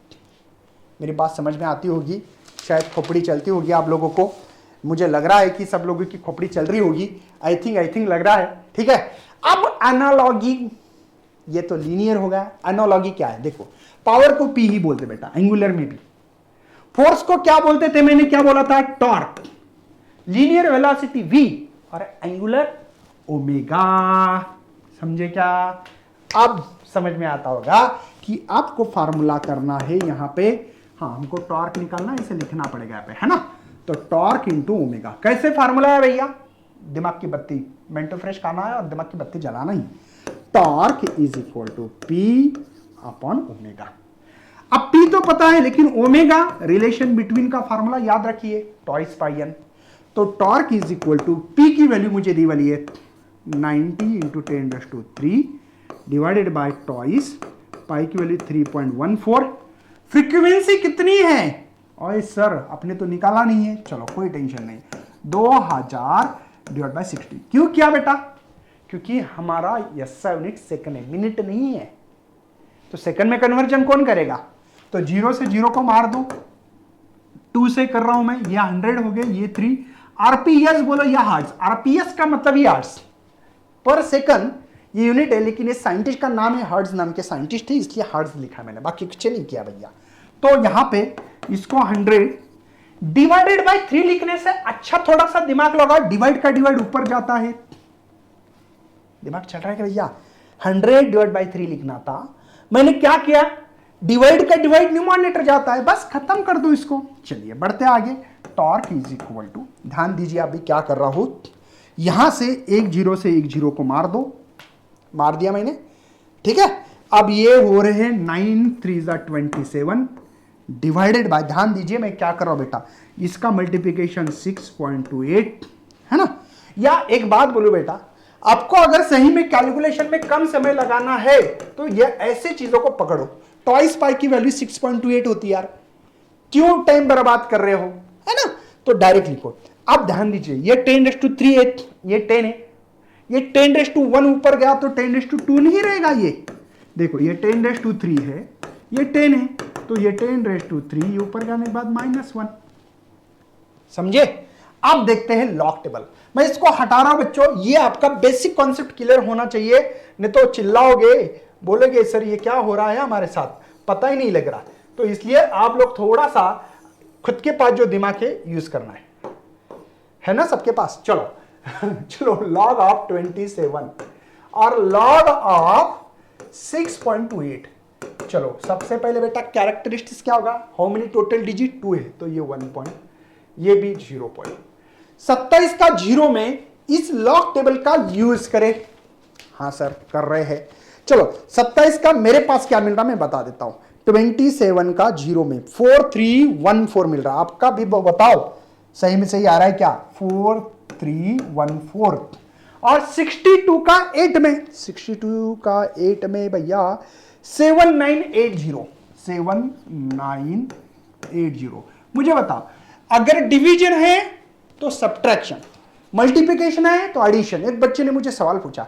मेरी बात समझ में आती होगी, शायद खोपड़ी चलती होगी आप लोगों को, मुझे लग रहा है कि सब लोगों की खोपड़ी चल रही होगी, आई थिंक लग रहा है, ठीक है। अब एनालॉगी, ये तो लीनियर होगा, एनालॉगी क्या है, देखो पावर को पी ही बोलते बेटा, एंगुलर में भी। फोर्स को क्या बोलते थे, मैंने क्या बोला था, टॉर्क, लीनियर वेलोसिटी वी, और एंगुलर ओमेगा। समझे क्या, अब समझ में आता होगा कि आपको फार्मूला करना है यहां पे, हाँ हमको टॉर्क निकालना, इसे लिखना पड़ेगा यहाँ पे, है ना। तो टॉर्क इंटू ओमेगा, कैसे फार्मूला है भैया, दिमाग की बत्ती मेंटल फ्रेश करना है और दिमाग की बत्ती जलाना ही। Torque is equal to P upon omega. अब P तो पता है, लेकिन ओमेगा रिलेशन बिटवीन का फार्मूला याद रखिए, टॉइस पाई एन। तो torque is equal to P की वैल्यू मुझे दी वाली है 90 into 10⁻³ divided by twice, pi की वैल्यू 3.14। फ्रीक्वेंसी कितनी है? और सर अपने तो निकाला नहीं है, चलो कोई टेंशन नहीं, 2000 डिवाइड बाय 60। क्यों किया बेटा? क्योंकि हमारा SI यूनिट सेकंड है, मिनट नहीं है, तो सेकंड में कन्वर्जन कौन करेगा? तो 0 से 0 को मार दो, 2 से कर रहा हूं मैं, ये 100 हो गए, ये 3। आरपीएस बोलो या हर्ट्ज, आरपीएस का मतलब ही हर्ट्ज पर सेकंड, ये यूनिट है, लेकिन इस साइंटिस्ट का नाम है, हर्ट्ज नाम के साइंटिस्ट है, इसलिए हर्ट्ज लिखा मैंने, बाकी कुछ नहीं किया भैया। तो यहां पे इसको 100 डिवाइडेड बाय 3 लिखने से अच्छा थोड़ा सा दिमाग लगाओ, डिवाइड का डिवाइड ऊपर जाता है, दिमाग चल रहा है कि भैया? 100 डिवाइड बाय 3 लिखना था, मैंने क्या किया, डिवाइड का डिवाइड न्यूमरेटर जाता है, बस खत्म कर दो इसको। चलिए बढ़ते आगे। टॉर्क इज इक्वल टू, ध्यान दीजिए अभी क्या कर रहा हूं, यहां से एक 0 से एक 0 को मार दो, मार दिया मैंने, ठीक है। अब ये हो रहे हैं 9 3 27 डिवाइडेड बाय, ध्यान दीजिए मैं क्या कर रहा हूं बेटा, इसका मल्टीप्लीकेशन 6.28 है ना। या एक बात बोलू बेटा, आपको अगर सही में कैलकुलेशन में कम समय लगाना है तो ये ऐसे चीजों को पकड़ो, ट्वाइस पाई की वैल्यू 6.28 होती है यार, क्यों टाइम बर्बाद कर रहे हो, है ना। तो डायरेक्ट लिखो। अब ध्यान दीजिए, ये 10⁻³ है, ये 10 है, ये 10⁻1 ऊपर गया तो 10⁻2 नहीं रहेगा, ये देखो ये 10⁻3 है, ये 10 है, तो ये 10⁻3 ऊपर जाने के बाद -1, समझे। अब देखते हैं लॉग टेबल, मैं इसको हटा रहा हूं बच्चों, ये आपका बेसिक कॉन्सेप्ट क्लियर होना चाहिए, नहीं तो चिल्लाओगे, बोलोगे सर ये क्या हो रहा है हमारे साथ, पता ही नहीं लग रहा। तो इसलिए आप लोग थोड़ा सा खुद के पास जो दिमाग है यूज करना है ना सबके पास। चलो चलो लॉग ऑफ 27 और लॉग ऑफ 6.28। चलो सबसे पहले बेटा कैरेक्टरिस्टिक्स क्या होगा, हाउ मेनी टोटल डिजिट, 2 है तो ये 1 पॉइंट, ये भी 0 पॉइंट। 27 का 0 में इस लॉग टेबल का यूज करें। हाँ सर कर रहे हैं। चलो 27 का मेरे पास क्या मिल रहा मैं बता देता हूं, 27 का 0 में 4314 मिल रहा, आपका भी बताओ सही में सही आ रहा है क्या, 4314। और 62 का 8 में, 62 का 8 में भैया 7980, 7980। मुझे बताओ अगर डिवीजन है तो सब्ट्रैक्शन, मल्टीप्लिकेशन है तो एडिशन। एक बच्चे ने मुझे सवाल पूछा,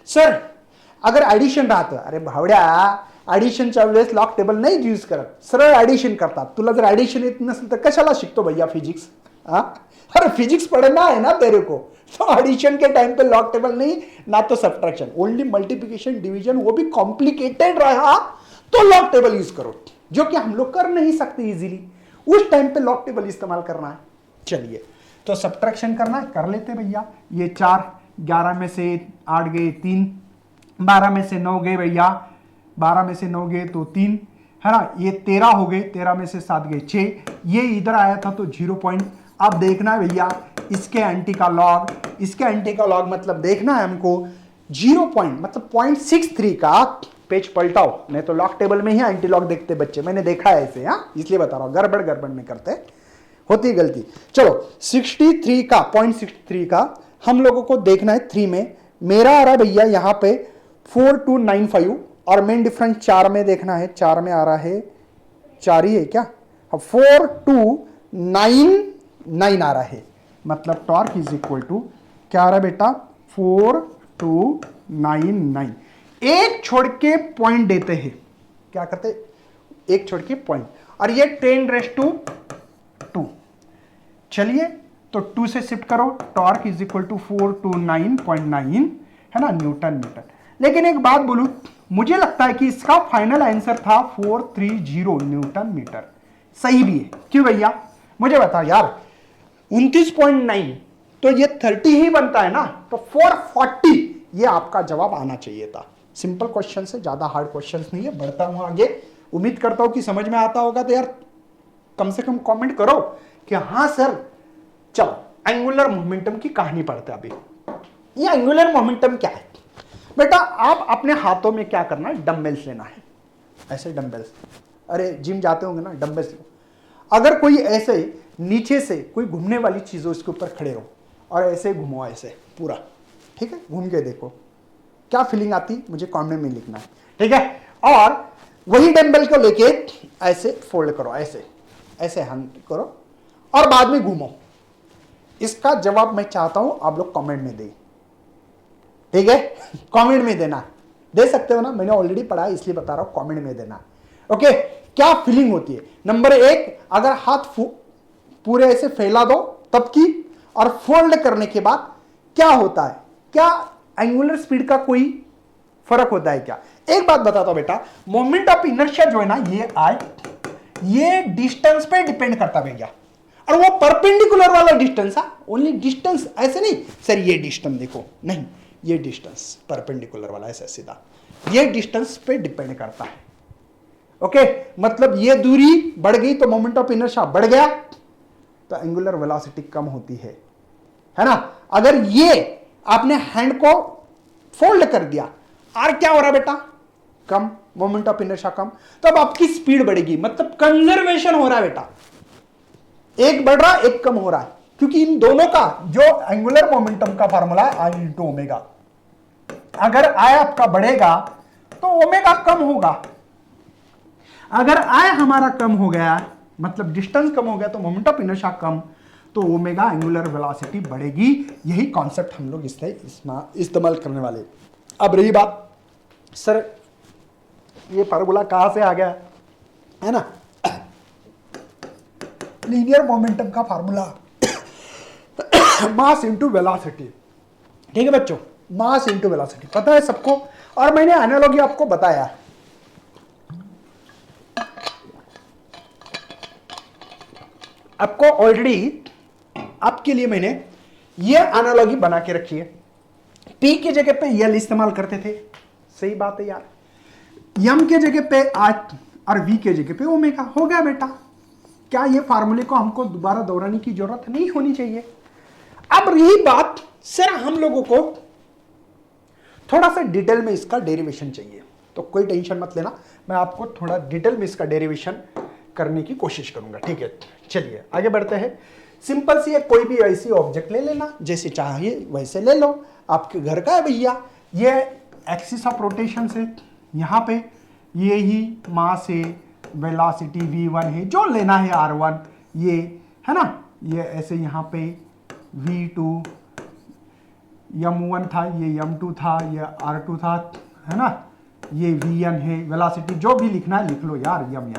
सर अगर एडिशन राहतं, अरे भावड्या ॲडिशनच्या वेळेस लॉग टेबल नाही यूज करत, सरळ ॲडिशन करतात। तुला जर ॲडिशन येत नसेल तर कशाला शिकतो भैया फिजिक्स, हाँ अरे फिजिक्स पढ़ना है ना तेरे को, तो एडिशन के टाइम पे लॉग टेबल नहीं ना तो सब्ट्रैक्शन, ओनली मल्टीप्लिकेशन डिवीजन, वो भी कॉम्प्लिकेटेड रहा तो लॉग टेबल यूज करो, जो कि हम लोग कर नहीं सकते इजीली, उस टाइम पे लॉग टेबल इस्तेमाल करना है। चलिए तो सब्ट्रैक्शन करना है, कर लेते भैया। ये 4, 11 में से 8 गए 3, 12 में से 9 गए भैया, 12 में से 9 गए तो 3 है ना, ये 13 हो गए, 13 में से 7 गए 6, ये इधर आया था तो 0 पॉइंट। अब देखना है भैया इसके एंटी का लॉग, इसके एंटी का लॉग मतलब देखना है हमको 0 पॉइंट मतलब 0.63 का, पेज पलटाओ नहीं तो लॉग टेबल में ही एंटी लॉग देखते बच्चे, मैंने देखा है ऐसे, हाँ इसलिए बता रहा हूं, गड़बड़ गड़बड़ में करते होती गलती। चलो 63 का 0.63 का हम लोगों को देखना है 3 में, मेरा आ रहा है भैया यहाँ पे 4295 और मेन डिफरेंस 4 में देखना है, 4 में आ रहा है 4 ही है क्या, 4299 आ रहा है, मतलब टॉर्क इज इक्वल टू क्या आ रहा है बेटा 4299। एक छोड़ के पॉइंट देते हैं, क्या करते हैं एक छोड़ के पॉइंट, और ये 10⁻²। चलिए तो 2 से शिफ्ट करो, टॉर्क इज इक्वल टू 429.9 है ना न्यूटन मीटर। लेकिन एक बात बोलूं, मुझे लगता है कि इसका फाइनल आंसर था 430 न्यूटन मीटर, सही भी है। क्यों भैया मुझे बता यार, 29.9 तो ये 30 ही बनता है ना, तो 440 ये आपका जवाब आना चाहिए था। सिंपल क्वेश्चन से, ज्यादा हार्ड क्वेश्चन नहीं है। बढ़ता हूं आगे, उम्मीद करता हूं कि समझ में आता होगा, तो यार कम से कम कमेंट करो कि हाँ सर। चलो एंगुलर मोमेंटम की कहानी पढ़ते हैं अभी। ये एंगुलर मोमेंटम क्या है बेटा, आप अपने हाथों में क्या करना है, डंबल्स लेना है, ऐसे डंबल्स, अरे जिम जाते होंगे ना, डंबल्स लो। अगर कोई ऐसे नीचे से कोई घूमने वाली चीज हो, इसके ऊपर खड़े रहो और ऐसे घुमो, ऐसे पूरा ठीक है, घूम के देखो क्या फीलिंग आती, मुझे कमेंट में लिखना है, ठीक है। और वही डंबल को लेके ऐसे फोल्ड करो, ऐसे ऐसे हैंड करो और बाद में घूमो। इसका जवाब मैं चाहता हूं आप लोग कमेंट में दें, ठीक है। कमेंट में देना, दे सकते हो ना, मैंने ऑलरेडी पढ़ा है इसलिए बता रहा हूं, कमेंट में देना। ओके, क्या फीलिंग होती है। नंबर 1, अगर हाथ पूरे ऐसे फैला दो तब की, और फोल्ड करने के बाद क्या होता है, क्या एंगुलर स्पीड का कोई फर्क होता है क्या। एक बात बताता हूं बेटा, मोमेंट ऑफ इनर्शिया जो है ना, ये आई, ये डिस्टेंस पे डिपेंड करता है भैया, और वो परपेंडिकुलर वाला डिस्टेंस है, ओनली डिस्टेंस, ऐसे नहीं सर ये डिस्टेंस देखो, नहीं, ये डिस्टेंस परपेंडिकुलर वाला ऐसा सीधा, ये डिस्टेंस पे डिपेंड करता है। ओके, मतलब ये दूरी बढ़ गई तो मोमेंट ऑफ इनर्शिया बढ़ गया, तो एंगुलर वेलोसिटी कम होती है ना। अगर ये आपने हैंड को फोल्ड कर दिया, और क्या हो रहा है बेटा, कम, मोमेंट ऑफ इनर्शिया कम, तो अब आपकी स्पीड बढ़ेगी, मतलब कंजर्वेशन हो रहा है बेटा, एक बढ़ रहा एक कम हो रहा है, क्योंकि इन दोनों का जो एंगुलर मोमेंटम का फार्मूला है आई इंटू ओमेगा, अगर आई आपका बढ़ेगा तो ओमेगा कम होगा, अगर आई हमारा कम हो गया, मतलब डिस्टेंस कम हो गया, तो मोमेंट ऑफ इनर्शिया कम, तो ओमेगा एंगुलर वेलोसिटी बढ़ेगी। यही कॉन्सेप्ट हम लोग इससे इस्तेमाल करने वाले। अब रही बात, सर ये फार्मूला कहां से आ गया, है ना, लीनियर मोमेंटम का फार्मूला, मास इंटू वेलोसिटी, ठीक है बच्चों, मास इंटू वेलोसिटी पता है सबको, और मैंने एनालॉजी आपको बताया, आपको ऑलरेडी, आपके लिए मैंने ये एनालॉजी बना के रखी है। पी की जगह पे यल इस्तेमाल करते थे, सही बात है यार, यम के जगह पे आर और वी के जगह पे ओमेगा, हो गया बेटा। क्या ये फार्मूले को हमको दोबारा दोहराने की जरूरत नहीं होनी चाहिए। अब रही बात, सर हम लोगों को थोड़ा सा डिटेल में इसका डेरिवेशन चाहिए, तो कोई टेंशन मत लेना, मैं आपको थोड़ा डिटेल में इसका डेरिवेशन करने की कोशिश करूंगा, ठीक है। चलिए आगे बढ़ते हैं। सिंपल सी है, कोई भी ऐसी ऑब्जेक्ट ले लेना, जैसे चाहिए वैसे ले लो, आपके घर का है भैया, ये एक्सिस ऑफ रोटेशन से यहाँ पे ये ही मास है, वेलोसिटी v1 है, जो लेना है r1, ये है ना, ये ऐसे यहाँ पे v2, m1 था, ये m2 था, ये r2 था, है ना, ये vn है, वेलोसिटी जो भी लिखना है लिख लो यार, m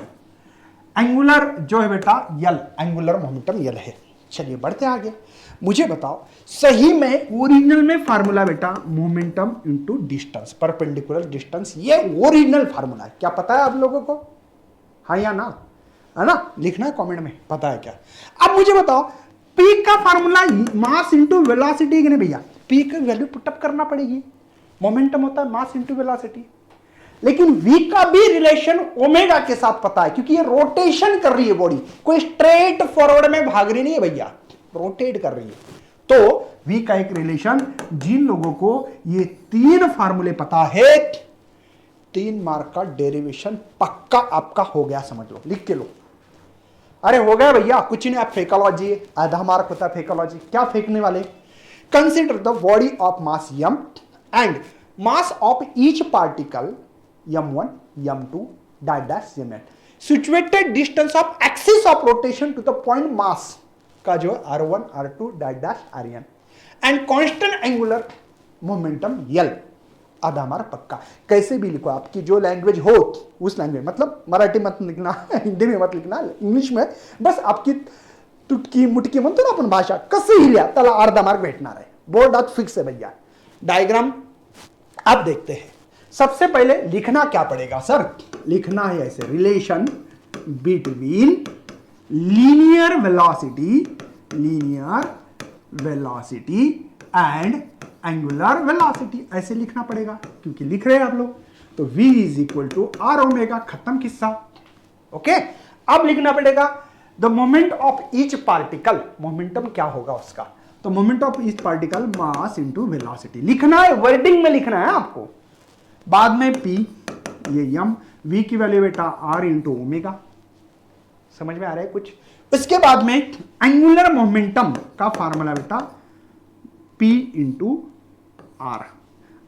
एंगुलर जो है बेटा यल, एंगुलर मोमेंटम यल है। चलिए बढ़ते आगे, मुझे बताओ सही में ओरिजिनल में फार्मूला बेटा momentum into distance, perpendicular distance, ये ओरिजिनल फार्मूला है, क्या पता है आप लोगों को, हाँ या ना, है ना, लिखना है कमेंट में, पता है क्या। अब मुझे बताओ पी का फार्मूला मास इंटू वेलोसिटी है भैया, पी की वैल्यू पुटअप करना पड़ेगी, मोमेंटम होता है मास इंटू वेलोसिटी, लेकिन v का भी रिलेशन ओमेगा के साथ पता है, क्योंकि ये रोटेशन कर रही है बॉडी, कोई स्ट्रेट फॉरवर्ड में भाग रही नहीं है भैया, रोटेट कर रही है। तो v का एक रिलेशन, जिन लोगों को ये 3 फार्मूले पता है, 3 मार्क का डेरिवेशन पक्का आपका हो गया, समझ लो, लिख के लो। अरे हो गया भैया, कुछ नहीं, आप फेकोलॉजी, आधा मार्क होता है फेकोलॉजी, क्या फेंकने वाले, consider the body of mass m and mass of each particle m1, m2, dash mn, situated distance of axis of rotation to the point mass का जो r1, r2, dash rn and constant angular momentum l, आधा मार्क पक्का। कैसे भी लिखो, आपकी जो लैंग्वेज हो उस लैंग्वेज, मतलब मराठी मत लिखना, हिंदी में मत लिखना, इंग्लिश में बस आपकी तुटकी मुटकी म्हणतो ना आपण भाषा, कसं ही लिहा, त्याला अर्धा मार्क भेटणार आहे, बोर्ड आज फिक्स है भैया। डायग्राम अब देखते हैं, सबसे पहले लिखना क्या पड़ेगा सर, लिखना है ऐसे, relation between linear velocity and angular velocity, ऐसे लिखना पड़ेगा, क्योंकि लिख रहे हैं आप लोग, तो v is equal to R omega, खत्म किस्सा। ओके, अब लिखना पड़ेगा the moment of each particle, momentum क्या होगा उसका, तो moment of each particle mass into velocity लिखना है, वर्डिंग में लिखना है आपको। बाद में p, ये m, v की वैल्यू बेटा r इंटू ओमेगा, समझ में आ रहा है कुछ। इसके बाद में एंगुलर मोमेंटम का फार्मूला बेटा p इंटू आर।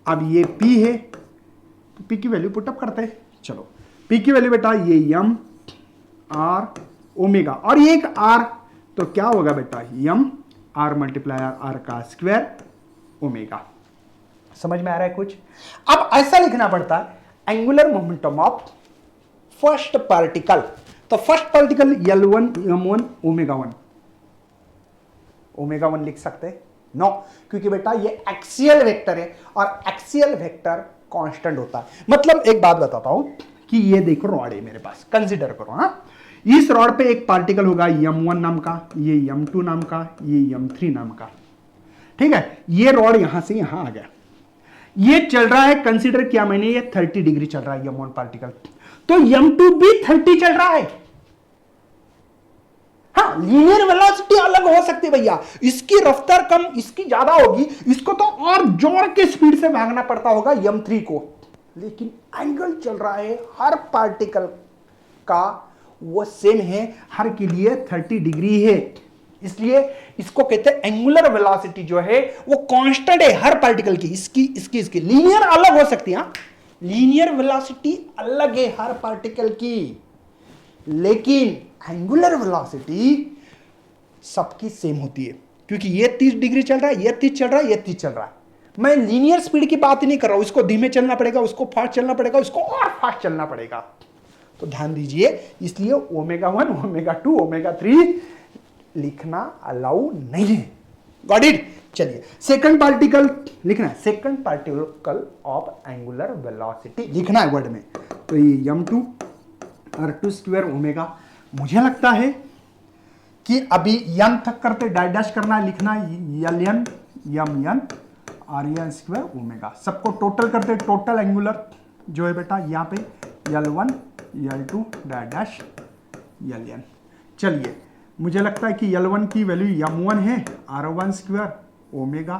अब ये पी है तो पी की वैल्यू पुटअप करते हैं। चलो पी की वैल्यू बेटा ये यम आर ओमेगा, और ये एक आर, तो क्या होगा बेटा यम आर मल्टीप्लायर आर का स्क्वायर ओमेगा। समझ में आ रहा है कुछ? अब ऐसा लिखना पड़ता है angular momentum of first particle. तो first particle L1 M1 omega 1, omega 1 लिख सकते हैं? नो, क्योंकि बेटा ये एक्सियल वेक्टर है और एक्सियल वेक्टर कांस्टेंट होता है। मतलब एक बात बताता हूं कि ये देखो रॉड है मेरे पास, कंसीडर करो। हाँ, इस रॉड पे एक पार्टिकल होगा M1 नाम का, ये M2 नाम का, ये M3 नाम का। ठीक है, ये रॉड यहां से यहां आ गया, ये चल रहा है, कंसीडर किया मैंने, ये 30 डिग्री चल रहा है M1 पार्टिकल, तो M2 भी 30 चल रहा है। हाँ, लीनियर वेलोसिटी अलग हो सकती है भैया, इसकी रफ्तार कम इसकी ज्यादा होगी, इसको तो और जोर के स्पीड से भागना पड़ता होगा M3 को, लेकिन एंगल चल रहा है हर पार्टिकल का वो सेम है, हर के लिए 30 डिग्री है। इसलिए इसको कहते हैं एंगुलर वेलोसिटी जो है वो कांस्टेंट है हर पार्टिकल की। इसकी लीनियर अलग हो सकती है, लीनियर वेलोसिटी अलग है हर पार्टिकल की, लेकिन एंगुलर वेलोसिटी सबकी सेम होती है, क्योंकि ये 30 डिग्री चल रहा है, ये 30 चल रहा है, ये 30 चल रहा है। मैं लीनियर स्पीड की बात ही नहीं कर रहा हूं, इसको धीमे चलना पड़ेगा, उसको फास्ट चलना पड़ेगा, उसको और फास्ट चलना पड़ेगा। तो ध्यान दीजिए, इसलिए ओमेगा 1 ओमेगा 2 ओमेगा 3 लिखना अलाउ नहीं है। Got it? चलिए सेकंड पार्टिकल लिखना है, second particle of angular velocity लिखना है वर्ड में। तो ये m2 r2 स्क्वायर ओमेगा, मुझे लगता है कि अभी m तक करते डैश करना है, लिखना ln mn r square omega, सबको टोटल करते, टोटल एंगुलर जो है बेटा यहाँ पे L1 L2 डैश Ln। चलिए मुझे लगता है कि L1 की वैल्यू m1 है r1 square omega,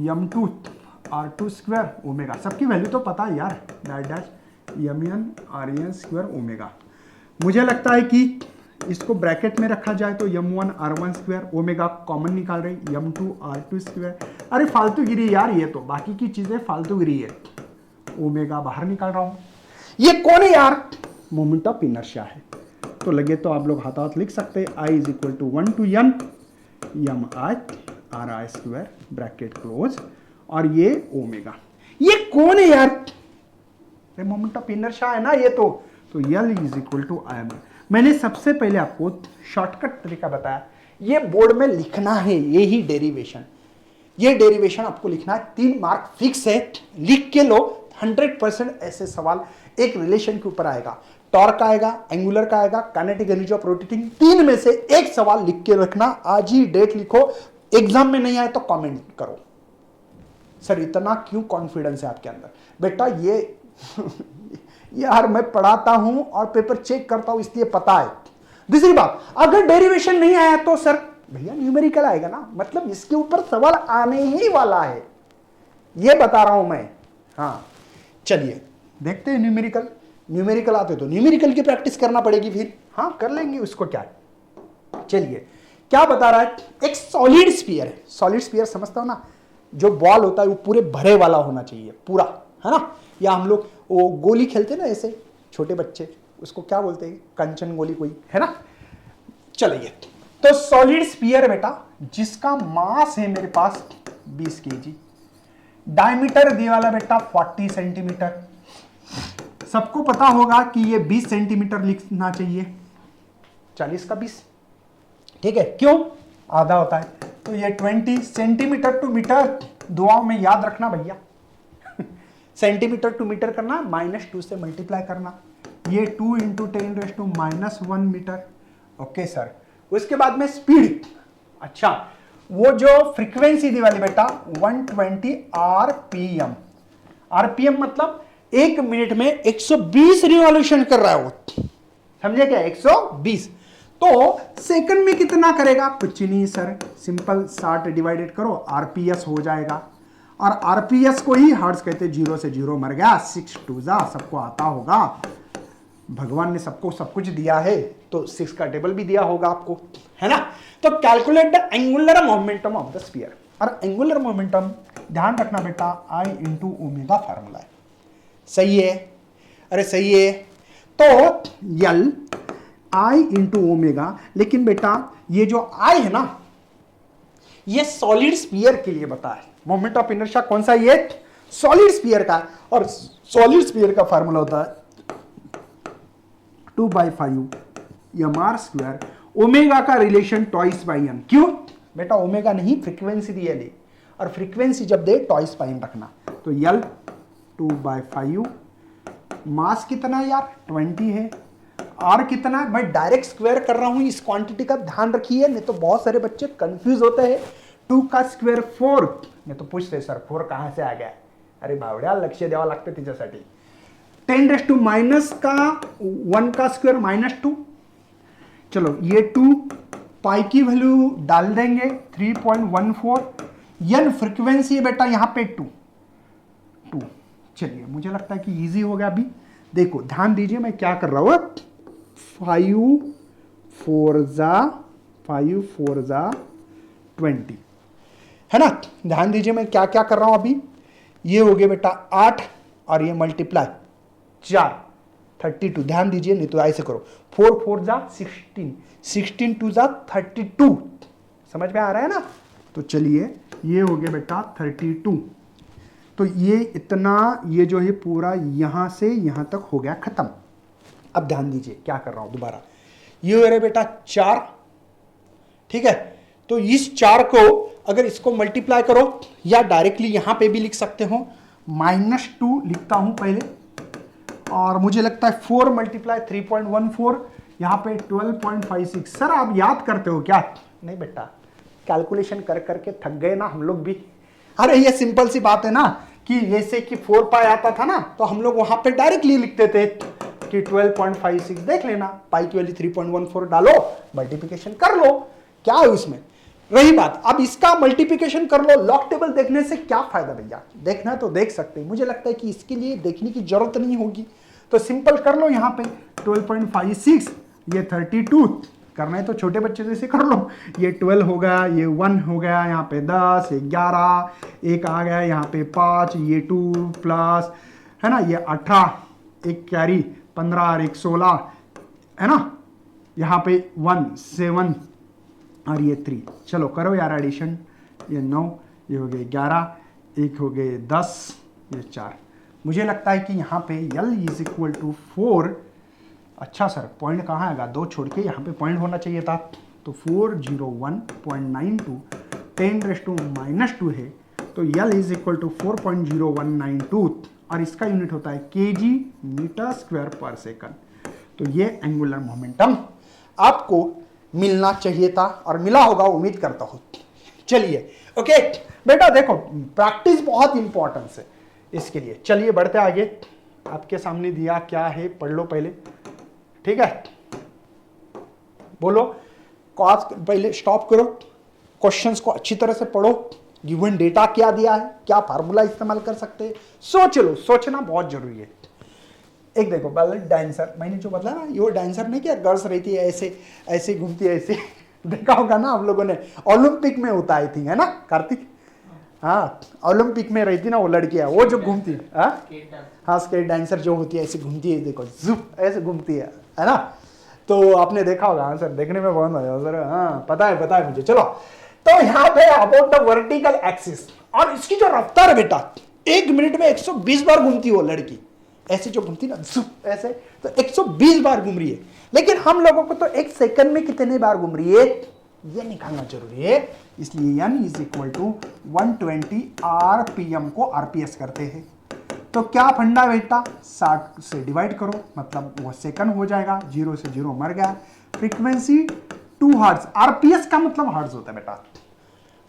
m2 r2 square omega, सबकी वैल्यू तो पता है यार, dash mn rn square omega. मुझे लगता है कि इसको ब्रैकेट में रखा जाए तो m1 r1 square omega common निकाल रहे, m2 r2 स्क्वायर, अरे फालतू गिरी यार, ये तो बाकी की चीजें फालतू गिरी है, ओमेगा बाहर निकाल रहा हूं। ये कौन है यार? मोमेंट ऑफ इनर्शिया है। तो लगे तो आप लोग हाथ लिख सकते हैं, I is equal to 1 to n m i r i square bracket close, और ये ओमेगा। ये कौन है यार? मोमेंट ऑफ इनर्शिया है ना ये तो L is equal to I m। मैंने सबसे पहले आपको शॉर्टकट तरीका बताया, ये बोर्ड में लिखना है, ये ही डेरिवेशन, ये डेरिवेशन आपको लिखना है, 3 मार्क फिक्स है, लिख के लो। 100% ऐसे सवाल एक रिलेशन के ऊपर आएगा, टॉर्क आएगा, एंगुलर का आएगा, काइनेटिक एनर्जी ऑफ रोटेटिंग, 3 में से एक सवाल लिख के रखना, आज ही डेट लिखो, एग्जाम में नहीं आए तो कमेंट करो सर इतना क्यों कॉन्फिडेंस है आपके अंदर। बेटा ये यार मैं पढ़ाता हूं और पेपर चेक करता हूं इसलिए पता है। दूसरी बात, अगर डेरिवेशन नहीं आया तो सर भैया न्यूमेरिकल आएगा ना, मतलब इसके ऊपर सवाल आने ही वाला है, ये बता रहा हूं मैं। हाँ चलिए देखते हैं न्यूमेरिकल, न्यूमेरिकल आते तो न्यूमेरिकल की प्रैक्टिस करना पड़ेगी फिर। हाँ कर लेंगे, उसको क्या है। चलिए क्या बता रहा है, एक सॉलिड स्फीयर है, सॉलिड स्फीयर समझता हो ना, जो बॉल होता है वो पूरे भरे वाला होना चाहिए पूरा, है ना, या हम लोग वो गोली खेलते ना ऐसे छोटे बच्चे, उसको क्या बोलते हैं, कंचन गोली कोई, है ना। चलिए तो सॉलिड स्फीयर बेटा जिसका मास है मेरे पास 20 kg, डायमीटर दिया वाला बेटा 40 सेंटीमीटर, सबको पता होगा कि ये 20 सेंटीमीटर लिखना चाहिए, 40 का 20, ठीक है, क्यों आधा होता है, तो ये 20 सेंटीमीटर टू मीटर, दुआओं में याद रखना भैया सेंटीमीटर टू मीटर करना, -2 से मल्टीप्लाई करना, ये 2 × 10⁻⁻1 मीटर। ओके सर, उसके बाद में स्पीड, अच्छा वो जो फ्रीक्वेंसी दी वाली बेटा 120 आरपीएम, आरपीएम मतलब 1 मिनट में 120 रिवॉल्यूशन कर रहा है वो, समझे क्या, 120। तो सेकंड में कितना करेगा, कुछ नहीं सर, सिंपल 60 डिवाइडेड करो, आरपीएस हो जाएगा, और आरपीएस को ही हर्ट्ज कहते, 0 से 0 मर गया, 6 2 जा, सबको आता होगा, भगवान ने सबको सब कुछ दिया है तो 6 का टेबल भी दिया होगा आपको, है ना। तो calculate the angular momentum of the sphere, और एंगुलर मोमेंटम ध्यान रखना बेटा I इंटू ओमेगा फार्मूला है, सही है, अरे सही है। तो L I इंटू ओमेगा, लेकिन बेटा ये जो I है ना, ये सॉलिड स्फीयर के लिए बता है। मोमेंट ऑफ इनर्शिया कौन सा, ये सॉलिड स्फीयर का, और सॉलिड स्फीयर का फार्मूला होता है 2/5 mr², ओमेगा का रिलेशन टॉइस बाई n। क्यों बेटा, ओमेगा नहीं फ्रीक्वेंसी दी है, और फ्रीक्वेंसी जब दे टॉइस बाई n रखना। तो L 2/5, मास कितना यार 20 है, R कितना, मैं डायरेक्ट स्क्वायर कर रहा हूं इस क्वांटिटी का, ध्यान रखिए, नहीं तो बहुत सारे बच्चे कंफ्यूज होते हैं। 2 का स्क्वायर 4, नहीं तो पूछते सर 4 कहां से आ गया, अरे बावड्या लक्ष द्यावं लागतं तिच्यासाठी। 10⁻⁻1 का स्क्वायर -2, चलो ये 2, पाई की वैल्यू डाल देंगे 3.14, n फ्रीक्वेंसी है बेटा यहां पे 2। चलिए मुझे लगता है कि इजी हो गया। अभी देखो ध्यान दीजिए मैं क्या कर रहा हूं, 5 4 जा 20 है ना। ध्यान दीजिए मैं क्या क्या कर रहा हूं अभी, ये हो गया बेटा 8 और ये मल्टीप्लाई 4 32। ध्यान दीजिए, नहीं तो ऐसे करो 4 4 जा 16, 16 2 जा 32, समझ में आ रहा है ना। तो चलिए ये हो गया बेटा 32। तो ये इतना, ये जो है पूरा यहां से यहां तक हो गया खत्म। अब ध्यान दीजिए क्या कर रहा हूं दोबारा, ये हो रहा है बेटा 4, ठीक है। तो इस 4 को अगर इसको मल्टीप्लाई करो, या डायरेक्टली यहां पे भी लिख सकते हो, -2 लिखता हूं पहले, और मुझे लगता है 4 × 3.14, यहां पे 12.56। सर आप याद करते हो क्या? नहीं बेटा, कैलकुलेशन कर करके थक गए ना हम लोग भी। अरे ये सिंपल सी बात है ना, कि जैसे कि 4 पाई आता था ना, तो हम लोग वहां पे डायरेक्टली लिखते थे कि 12.56, देख लेना, पाई की वैल्यू 3.14 डालो, मल्टीप्लिकेशन कर लो, क्या है उसमें। रही बात, अब इसका मल्टीप्लिकेशन कर लो, लॉग टेबल देखने से क्या फायदा भैया, देखना तो देख सकते हैं, मुझे लगता है कि इसके लिए देखने की जरूरत नहीं होगी, तो सिंपल कर लो। यहाँ पे 12.56, ये 32, करना है तो छोटे बच्चे जैसे कर लो, ये 12 हो गया, ये 1 हो गया, यहाँ पे 10, 11, एक आ गया यहाँ पे 5, ये 2 प्लस है ना, ये 18, एक कैरी 15 और एक 16 है ना, यहाँ पे 1 7 और ये 3। चलो करो यार एडिशन, ये 9, ये हो गए 11, एक हो गए 10, ये 4। मुझे लगता है कि यहाँ पे L = 4। अच्छा सर पॉइंट कहाँ आएगा, 2 छोड़ के यहाँ पे पॉइंट होना चाहिए था। तो 401.92 10⁻⁻2 है, तो L = 4.0192, और इसका यूनिट होता है kg m²/s। तो ये एंगुलर मोमेंटम आपको मिलना चाहिए था, और मिला होगा उम्मीद करता हूं। चलिए ओके बेटा, देखो प्रैक्टिस बहुत इंपॉर्टेंट है इसके लिए। चलिए बढ़ते आगे, आपके सामने दिया क्या है, पढ़ लो पहले, ठीक है। बोलो कॉज, पहले स्टॉप करो, क्वेश्चंस को अच्छी तरह से पढ़ो, गिवन डेटा क्या दिया है, क्या फार्मूला इस्तेमाल कर सकते हैं, सोच लो, सोचना बहुत जरूरी है। एक देखो पहले डांसर, मैंने जो बताया ना, ये डांसर नहीं, क्या गर्ल्स रहती है ऐसे ऐसे घूमती है ऐसे देखा होगा ना आप लोगों ने, ओलंपिक में होता आई थिंक, है ना कार्तिक, हाँ ओलंपिक में रहती ना वो लड़कियां, वो जो घूमती है, हाँ स्केट डांसर जो होती है ऐसे घूमती है, देखो जुप ऐसे घूमती है ना। तो आपने देखा होगा, हाँ सर देखने में बहुत मजा सर, हाँ पता है मुझे। चलो तो यहाँ पे अबाउट द वर्टिकल एक्सिस, और इसकी जो रफ्तार है बेटा, 1 मिनट में 120 बार घूमती है वो लड़की, ऐसे जो घूमती ना जुप ऐसे, तो 120 बार घूम रही है। लेकिन हम लोगों को तो 1 सेकंड में कितने बार घूम रही है ये निकालना जरूरी है, इसलिए n = 120 RPM को RPS करते हैं। तो क्या फंडा बेटा, 60 से डिवाइड करो, मतलब वो सेकंड हो जाएगा, 0 से 0 मर गया। फ्रीक्वेंसी 2 हर्ट्ज, RPS का मतलब हर्ट्ज होता है बेटा।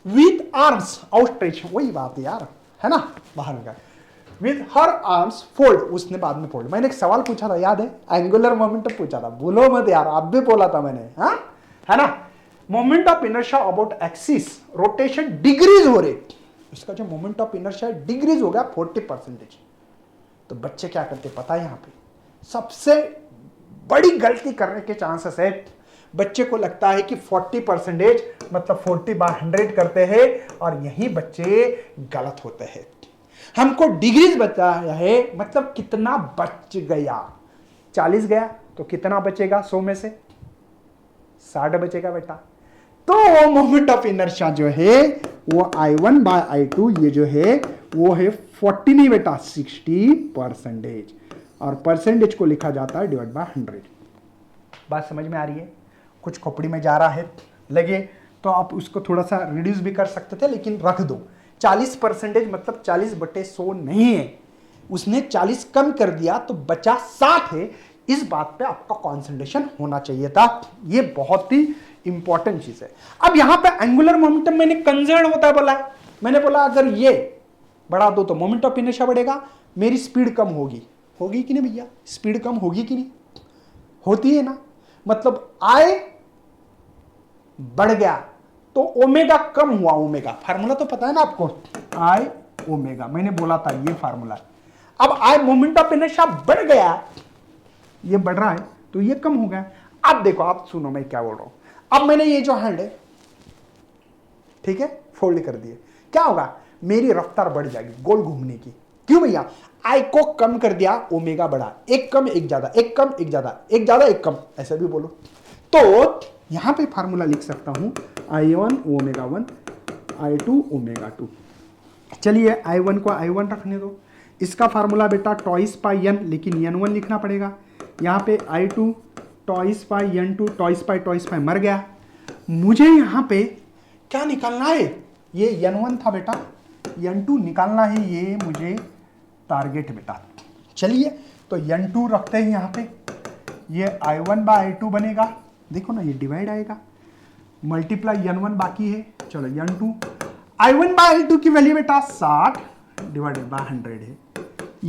विथ आर्म्स आउटस्ट्रेच, वही बात है यार, है ना, बाहर का विथ हर आर्म्स फोल्ड, उसने बाद में फोल्ड। मैंने एक सवाल पूछा था याद है, एंगुलर मोमेंटम पूछा था, भूलो मत यार, आप भी बोला था मैंने, हाँ है ना। Moment of inertia about axis rotation degrees हो रहे, इसका जो मोमेंट ऑफ इनर्शिया डिग्रीज हो गया 40%। तो बच्चे क्या करते पता है, यहाँ पे सबसे बड़ी गलती करने के चांसेस है, बच्चे को लगता है कि 40% मतलब 40/100 करते हैं और यही बच्चे गलत होते हैं। हमको डिग्रीज बताया है मतलब कितना बच गया, 40 गया तो कितना बचेगा 100 में से 60 बचेगा बेटा। तो वो मोमेंट ऑफ इनर्शिया जो है वो I1/I2 ये जो है वो है 40 नहीं बेटा 60%, और परसेंटेज को लिखा जाता है /100। बात समझ में आ रही है? कुछ खोपड़ी में जा रहा है लगे तो आप उसको थोड़ा सा रिड्यूस भी कर सकते थे, लेकिन रख दो। 40% मतलब 40/100 नहीं है, उसने 40 कम कर दिया तो बचा 60 है। इस बात पे आपका कंसंट्रेशन होना चाहिए था। ये बहुत ही इंपॉर्टेंट चीज है। अब यहां पे एंगुलर मोमेंटम मैंने कंजर्व होता है बोला है। मैंने बोला अगर ये बढ़ा दो तो मोमेंट ऑफ इनर्शिया बढ़ेगा, मेरी स्पीड कम होगी। होगी कि नहीं भैया? स्पीड कम होगी कि नहीं? होती है ना। मतलब आई बढ़ गया तो ओमेगा कम हुआ। ओमेगा फार्मूला तो पता है ना आपको, आई ओमेगा, मैंने बोला था ये फार्मूला। अब आई मोमेंट ऑफ इनर्शिया बढ़ गया, ये बढ़ रहा है तो ये कम हो गया। अब देखो, आप सुनो मैं क्या बोल रहा हूं। अब मैंने ये जो हैंड है, ठीक है, फोल्ड कर दिए, क्या होगा? मेरी रफ्तार बढ़ जाएगी गोल घूमने की। क्यों भैया? आई को कम कर दिया, ओमेगा बढ़ा। एक कम एक ज्यादा, एक कम एक ज्यादा, एक ज्यादा एक कम, ऐसा भी बोलो। तो यहां पे फार्मूला लिख सकता हूं I1 ω1 I2 ω2। चलिए I1 को I1 रखने दो। इसका फार्मूला बेटा टॉइस पाई n, लेकिन n1 लिखना पड़ेगा। यहां पे I2 टॉइस पाई n2, टॉइस पाई मर गया। मुझे यहां पे क्या निकालना है? ये n1 था बेटा, n2 निकालना है, ये मुझे टारगेट बेटा। चलिए तो n2 रखते हैं यहां पे, ये I1/I2 बनेगा। देखो ना, ये डिवाइड आएगा, मल्टीप्लाई n1 बाकी है। चलो n2, I1/I2 की वैल्यू बेटा 60 /100 है।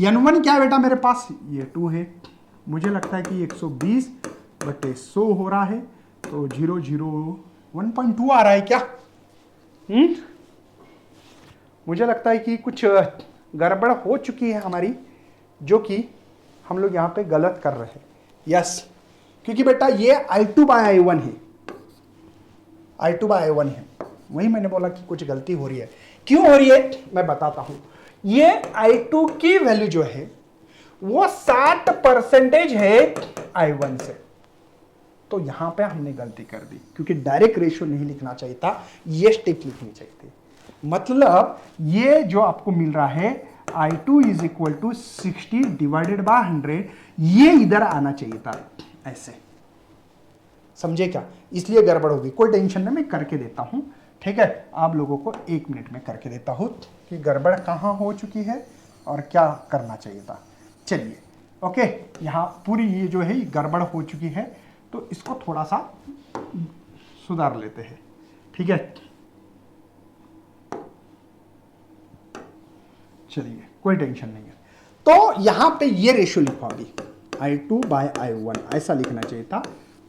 n1 क्या है बेटा मेरे पास? ये 2 है। मुझे लगता है कि 120/100 हो रहा है, तो 1.2 आ रहा है क्या? मुझे लगता है कि कुछ गड़बड़ हो चुकी है हमारी, जो कि हम लोग यहां पे गलत कर रहे हैं। यस, क्योंकि बेटा ये I2/I1 है, I2/I1 है। वही मैंने बोला कि कुछ गलती हो रही है। क्यों हो रही है मैं बताता हूं। ये I2 की वैल्यू जो है वो 60% है I1 से, तो यहां पे हमने गलती कर दी, क्योंकि डायरेक्ट रेशियो नहीं लिखना चाहिए था, ये स्टेप लिखनी चाहिए थी। मतलब ये जो आपको मिल रहा है I2 = 60 /100, ये इधर आना चाहिए था ऐसे। समझे क्या? इसलिए गड़बड़ होगी। कोई टेंशन नहीं, मैं करके देता हूं, ठीक है? आप लोगों को 1 मिनट में करके देता हूं कि गड़बड़ कहां हो चुकी है और क्या करना चाहिए था। चलिए, ओके, यहां पूरी ये जो है गड़बड़ हो चुकी है, तो इसको थोड़ा सा सुधार लेते हैं, ठीक है? चलिए, कोई टेंशन नहीं है। तो यहां पे ये रेशियो लिखो अभी, I2/I1 ऐसा लिखना चाहिए था,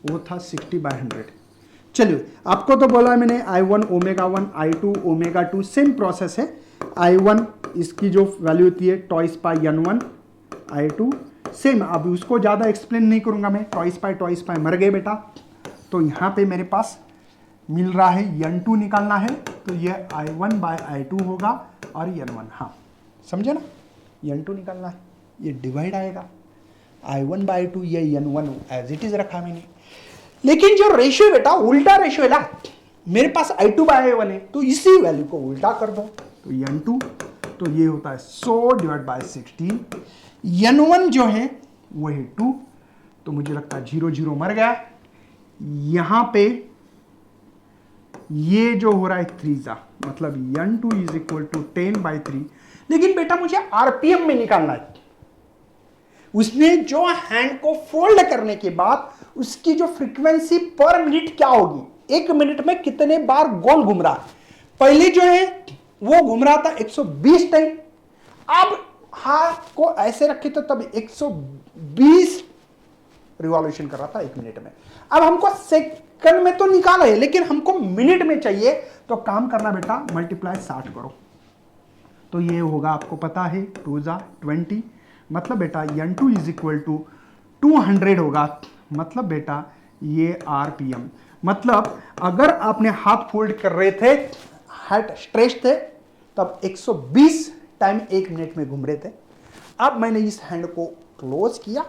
वो था 60/100। चलिए, आपको तो बोला मैंने I1 ω1 I2 ω2 सेम प्रोसेस है। I1 इसकी जो वैल्यू होती है टॉइस पाई n1, I2 सेम। अब उसको ज़्यादा एक्सप्लेन नहीं करूंगा मैं, टॉइस पाई मर गए बेटा। तो यहाँ पे मेरे पास मिल रहा है n2 निकालना है, तो ये I1/I2 होगा और n1, हाँ समझे ना, n2 निकालना है, ये डिवाइड आएगा I1/I2, ये n1 एज इट इज रखा मैंने। लेकिन जो रेशियो बेटा उल्टा रेशियो है ना, मेरे पास I2/I1 है, तो इसी वैल्यू को उल्टा कर दो, तो n2, तो ये होता है 100 / 60। n1 जो है वो है 2, तो मुझे लगता है 0 0 मर गया। यहां पे ये जो हो रहा है 3 मतलब n2 = 10/3। लेकिन बेटा मुझे आरपीएम में निकालना है। उसने जो हैंड को फोल्ड करने के बाद उसकी जो फ्रीक्वेंसी पर मिनट क्या होगी, 1 मिनट में कितने बार गोल घूम रहा है। पहले जो है वो घूम रहा था 120 टाइम, अब हाथ को ऐसे रखे तो तब 120 रिवॉल्यूशन कर रहा था 1 मिनट में। अब हमको सेकंड में तो निकाला है, लेकिन हमको मिनट में चाहिए, तो काम करना बेटा मल्टीप्लाई 60 करो, तो ये होगा, आपको पता है 2 × 20, मतलब बेटा n2 = 200 होगा। मतलब बेटा ये आरपीएम। मतलब अगर आपने हाथ फोल्ड कर रहे थे, हाथ स्ट्रेच थे, तब 120 टाइम 1 मिनट में घूम रहे थे। अब मैंने इस हैंड को क्लोज किया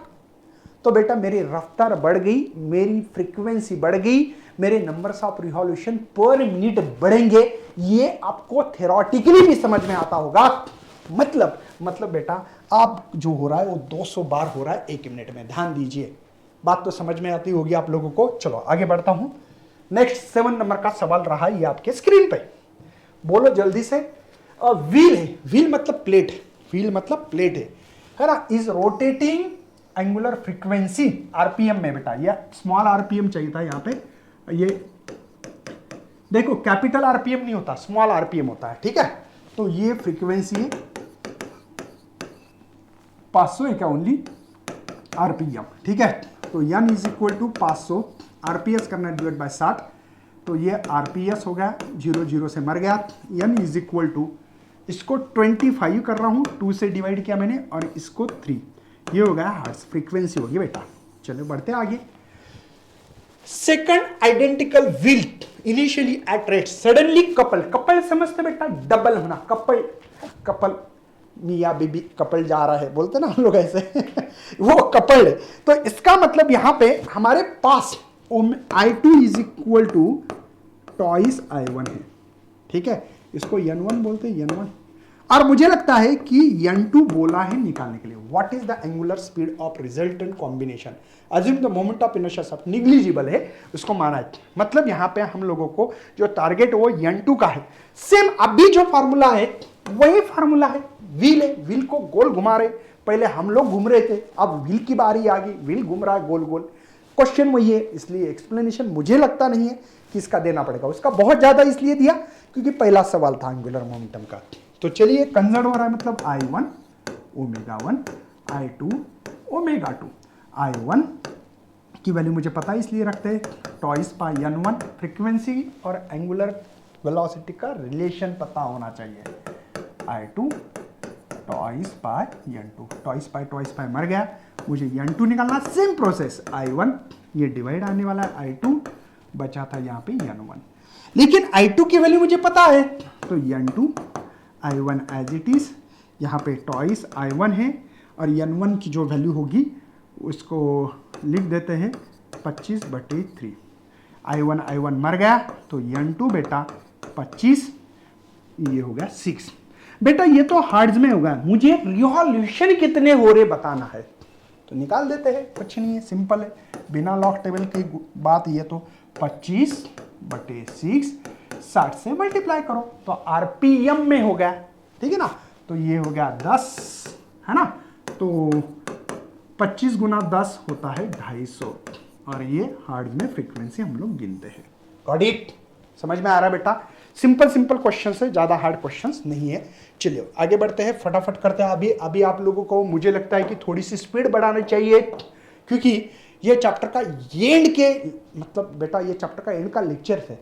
तो बेटा मेरी रफ्तार बढ़ गई, मेरी फ्रीक्वेंसी बढ़ गई, मेरे नंबर्स ऑफ रिवॉल्यूशन पर मिनट बढ़ेंगे। ये आपको थ्योरेटिकली भी समझ में आता होगा। मतलब बेटा आप जो हो रहा है वो 200 बार हो रहा है 1 मिनट में। ध्यान दीजिए, बात तो समझ में आती होगी आप लोगों को। चलो आगे बढ़ता हूं। नेक्स्ट 7 नंबर का सवाल रहा ये आपके स्क्रीन पे, बोलो जल्दी से। व्हील है, व्हील मतलब प्लेट, व्हील मतलब प्लेट है ना, is rotating angular frequency RPM में। बेटा ये स्मॉल आरपीएम चाहिए था यहाँ पे, ये देखो कैपिटल आरपीएम नहीं होता, स्मॉल आरपीएम होता है, ठीक है। तो ये फ्रीक्वेंसी है 551 आरपीएम, ठीक है। तो n is equal to 500 RPS करना डिवाइड बाय 60, तो ये आरपीएस हो गया, 0 से मर गया। n इज इक्वल टू, इसको 25 कर रहा हूं, 2 से डिवाइड किया मैंने, और इसको 3, ये हो गया हर्ट्ज फ्रीक्वेंसी होगी बेटा। चलो बढ़ते आगे। Second identical wheel initially at rest suddenly couple, couple समझते बेटा, डबल होना, कपल मियाँ बीबी कपल जा रहा है बोलते ना हम लोग ऐसे वो कपल है। तो इसका मतलब यहां पे हमारे पास I2 is equal to twice I1 है, ठीक है। इसको N1 बोलते हैं, N1। और मुझे लगता है कि N2 बोला है निकालने के लिए। What is the angular speed of resultant combination, assume the moment of inertia सब निग्लिजिबल है, उसको माना है। मतलब यहां पे हम लोगों को जो टारगेट वो N2 का है। सेम अभी जो फार्मूला है वही फार्मूला है, व्हील है, व्हील को गोल घुमा रहे, पहले हम लोग घूम रहे थे, अब व्हील की बारी आ गई, व्हील घूम रहा है गोल गोल। क्वेश्चन वही है, इसलिए एक्सप्लेनेशन मुझे लगता नहीं है कि इसका देना पड़ेगा। उसका बहुत ज्यादा इसलिए दिया क्योंकि पहला सवाल था एंगुलर मोमेंटम का। तो चलिए कंजर्व हो रहा है, मतलब I1 omega 1, I2 omega 2। I1 की वैल्यू मुझे पता है इसलिए रखते हैं, टॉइस बाय N1 फ्रीक्वेंसी और एंगुलर वेलोसिटी का रिलेशन पता होना चाहिए। I2 toys bye N2, toys bye मर गया, मुझे N2 निकालना। सेम प्रोसेस, I1 ये डिवाइड आने वाला है, I2 बचा था यहाँ पे N1, लेकिन I2 की वैल्यू मुझे पता है, तो N2 I1 as it is, यहाँ पे टॉइस I1 है, और N1 की जो वैल्यू होगी उसको लिख देते हैं 25/3। I1 मर गया, तो N2 बेटा 25, ये हो गया 6। बेटा ये तो हर्ट्ज में होगा, मुझे रिवॉल्यूशन कितने हो रहे बताना है, तो निकाल देते हैं, कुछ नहीं है, सिंपल है, बिना लॉग टेबल की बात। ये तो 25/6 60 से मल्टीप्लाई करो तो आरपीएम में हो गया, ठीक है ना। तो ये हो गया 10, है ना। तो 25 गुना 10 होता है 250, और ये हर्ट्ज में फ्रीक्वेंसी हम लोग गिनते हैं। गॉट इट, समझ में आ रहा है बेटा। सिंपल क्वेश्चन है, ज्यादा हार्ड क्वेश्चंस नहीं है। चलिए आगे बढ़ते हैं, फटाफट करते हैं। अभी आप लोगों को मुझे लगता है कि थोड़ी सी स्पीड बढ़ानी चाहिए, क्योंकि ये चैप्टर का एंड के, मतलब बेटा ये चैप्टर का एंड का लेक्चर है,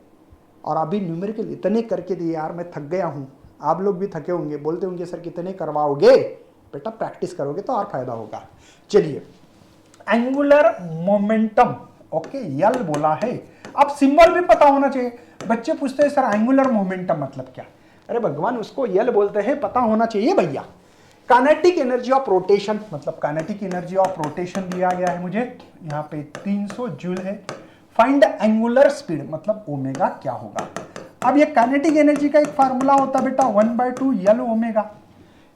और अभी न्यूमेरिकल इतने करके दिए यार, मैं थक गया हूं, आप लोग भी थके होंगे, बोलते होंगे सर कितने करवाओगे। बेटा प्रैक्टिस करोगे तो और फायदा होगा। चलिए एंगुलर मोमेंटम, ओके, यल बोला है। अब सिंबल भी पता होना चाहिए। बच्चे पूछते हैं सर एंगुलर मोमेंटम मतलब क्या, अरे भगवान उसको यल बोलते हैं, पता होना चाहिए भैया। काइनेटिक एनर्जी ऑफ रोटेशन, मतलब काइनेटिक एनर्जी ऑफ रोटेशन दिया गया है मुझे, यहाँ पे 300 जूल है। फाइंड एंगुलर स्पीड, मतलब ओमेगा क्या होगा। अब ये काइनेटिक एनर्जी का एक फार्मूला होता है बेटा 1/2 यल ओमेगा,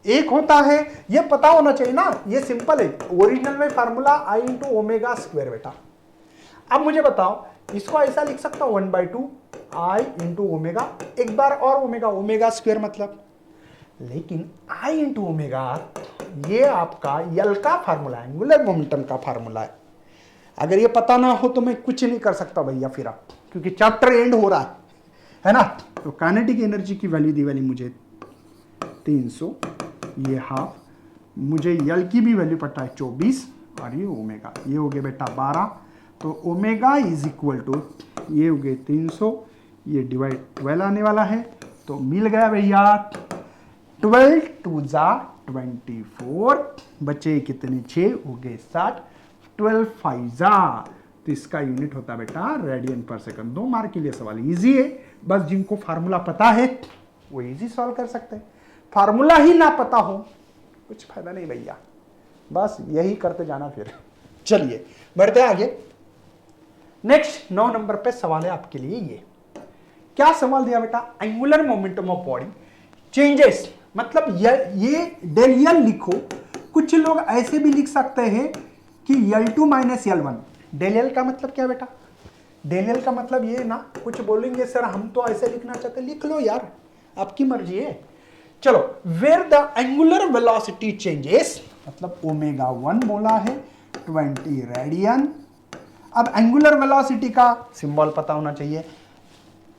एक होता है, ये पता होना चाहिए ना, ये सिंपल है। ओरिजिनल में फार्मूला I × ओमेगा स्क्वायर बेटा। अब मुझे बताओ, इसको ऐसा लिख सकता हूं 1/2 I × ओमेगा, एक बार और ओमेगा स्क्वायर मतलब, लेकिन I × ओमेगा ये आपका यल का फार्मूला है, एंगुलर मोमेंटम का फार्मूला है। अगर ये पता ना हो तो मैं कुछ नहीं कर सकता भैया फिर आप, क्योंकि चैप्टर एंड हो रहा है ना। तो काइनेटिक एनर्जी की वैल्यू दी वाली मुझे 300, ये हाफ, मुझे यल की भी वैल्यू पता है 24, और ये ओमेगा, ये हो गया बेटा 12। तो ओमेगा इज इक्वल टू, ये हो गए 300, ये डिवाइड 12 आने वाला है, तो मिल गया भैया 12 2 जा 24, बचे कितने 6 हो गए 60, 12 5 जा तो इसका यूनिट होता है बेटा रेडियन पर सेकंड। 2 मार्क के लिए सवाल इजी है, बस जिनको फार्मूला पता है वो इजी सॉल्व कर सकते हैं। फार्मूला ही ना पता हो कुछ फायदा नहीं भैया, बस यही करते जाना फिर। चलिए बढ़ते आगे। नेक्स्ट 9 नंबर पे सवाल है आपके लिए ये। क्या सवाल दिया बेटा? Angular momentum of body changes, मतलब ये डेल एल लिखो। कुछ लोग ऐसे भी लिख सकते हैं कि L2 minus L1। Del L का मतलब क्या बेटा? डेल एल का मतलब ये ना, कुछ बोलेंगे सर हम तो ऐसे लिखना चाहते, लिख लो यार, आपकी मर्जी है। चलो, where the angular velocity changes, मतलब ओमेगा 1 बोला है 20 रेडियन। अब एंगुलर वेलोसिटी का सिंबल पता होना चाहिए,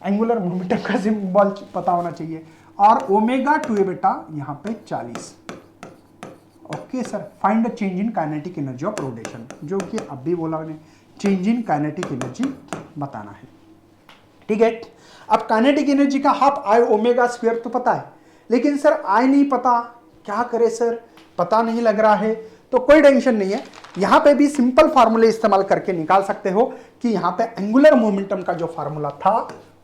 एंगुलर मोमेंटम का सिंबल पता होना चाहिए, और ओमेगा 2 है बेटा यहां पे 40। Okay sir, find the change in kinetic energy of rotation, जो कि अभी बोला मैंने, चेंज इन काइनेटिक एनर्जी बताना है। ठीक है, अब काइनेटिक एनर्जी का हाफ आई ओमेगा स्क्वायर तो पता है, लेकिन सर आई नहीं पता, क्या करे सर, पता नहीं लग रहा है, तो कोई टेंशन नहीं है। यहां पे भी सिंपल फार्मूले इस्तेमाल करके निकाल सकते हो कि यहां पे एंगुलर मोमेंटम का जो फार्मूला था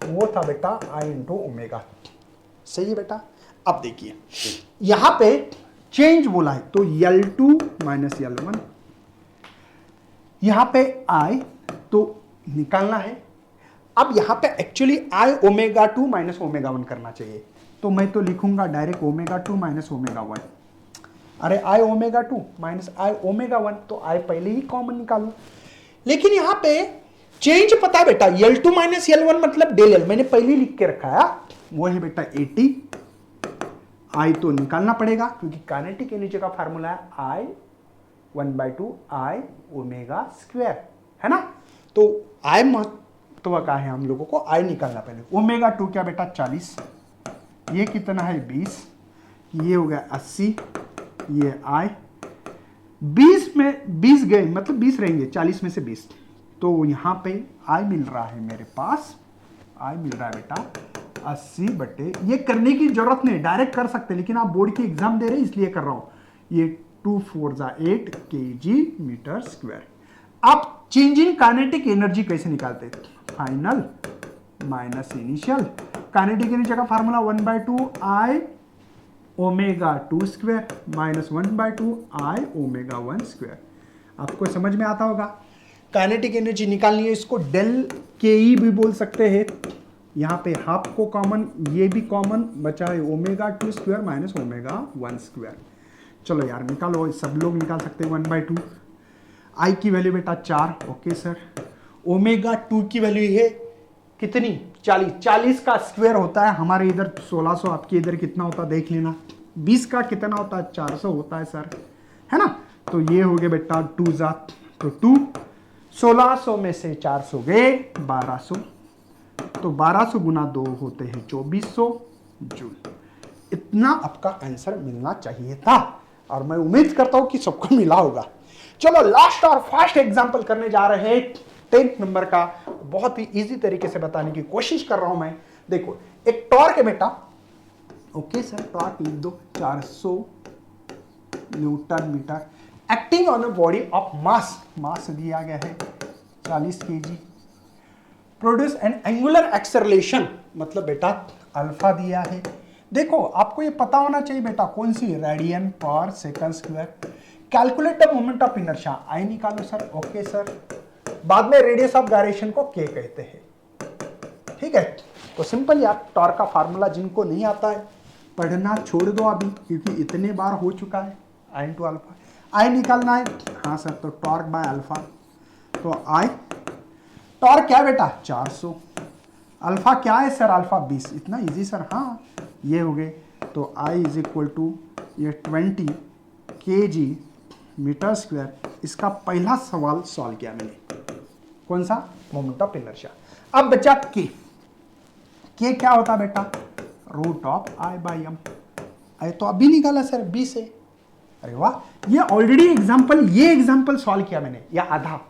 वो था बेटा आई इंटू ओमेगा। सही है बेटा। अब देखिए यहां पे चेंज बोला है तो L2 माइनस L1, यहां पे I तो निकालना है। अब यहां पे actually I omega 2 minus omega 1 करना चाहिए, तो मैं तो लिखूंगा डायरेक्ट ओमेगा 2 माइनस ओमेगा 1। अरे I omega 2 minus I omega 1, तो I पहले ही कॉमन निकालो। लेकिन यहां पे चेंज पता है बेटा, L2 माइनस L1 मतलब डेल एल, मैंने पहले ही लिख के रखा है, वो है बेटा 80। आई तो निकालना पड़ेगा क्योंकि काइनेटिक एनर्जी का फार्मूला है आई 1/2 आई ओमेगा स्क्वायर, है ना। तो आई महत्व का है, हम लोगों को आई निकालना पहले। ओमेगा 2 क्या बेटा 40, ये कितना है 20, ये हो गया 80, ये आई 20 में 20 गए, मतलब 20 रहेंगे 40 में से 20, तो यहां पे आई मिल रहा है मेरे पास, आई मिल रहा है बेटा 80 बटे, ये करने की जरूरत नहीं, डायरेक्ट कर सकते, लेकिन आप बोर्ड की एग्जाम दे रहे हैं इसलिए कर रहा हूं। ये 2 4 8 kg मीटर स्क्वायर। आप चेंज इन काइनेटिक एनर्जी कैसे निकालते? Final minus initial. Kinetic energy का फार्मूला 1/2 आई ओमेगा 2 स्क्वायर माइनस 1/2 आई ओमेगा 1 स्क्वायर। आपको समझ में आता होगा। काइनेटिक एनर्जी निकालनी है, इसको डेल के ई भी बोल सकते हैं। यहाँ पे हाफ को कॉमन, ये भी कॉमन बचा है, omega 2 square minus omega 1 square. चलो यार निकालो, सब लोग निकाल सकते हैं 1/2। आई की वैल्यू बेटा 4, ओके सर। ओमेगा 2 की वैल्यू है कितनी 40, 40 का स्क्वायर होता है हमारे इधर 1600, आपके इधर कितना होता है देख लेना। 20 का कितना होता है 400 होता है सर, है ना। तो ये हो गया बेटा 2 जात, तो 2 1600 में से 400 गए 1200, तो 1200 गुना 2 होते हैं 2400 जूल। इतना आपका आंसर मिलना चाहिए था, और मैं उम्मीद करता हूं कि सबको मिला होगा। चलो लास्ट और फास्ट एग्जांपल करने जा रहे हैं 10th नंबर का, बहुत ही इजी तरीके से बताने की कोशिश कर रहा हूं मैं। देखो एक टॉर्क है बेटा, ओके सर, टॉर्क लिख दो 400 newton metre, acting on a body of mass, mass दिया गया है 40 kg, produce an angular acceleration, मतलब बेटा अल्फा दिया है। देखो आपको ये पता होना चाहिए बेटा, कौन सी, रेडियन पर second square. Calculate the moment of inertia, I निकालो सर, ओके सर। बाद में रेडियस ऑफ गायरेशन को के कहते हैं, ठीक है। तो सिंपल यार, टॉर्क का फार्मूला जिनको नहीं आता है पढ़ना छोड़ दो अभी, क्योंकि इतने बार हो चुका है। आई इंटू अल्फा, आई निकालना है, हाँ सर, तो टॉर्क बाय अल्फा, तो आई टॉर्क क्या बेटा 400, अल्फा क्या है सर, अल्फा 20, इतना इजी सर, हाँ ये हो गए। तो आई इज इक्वल टू ये 20 kg मीटर स्क्वायर। इसका पहला सवाल सॉल्व किया मैंने, कौन सा, मोमेंट ऑफ इनर्शिया। अब बचा के क्या होता बेटा, root of I by M. I तो अभी निकाला सर 20 है, अरे वाह, ये ऑलरेडी एग्जाम्पल, ये एग्जाम्पल सॉल्व किया मैंने, या आधा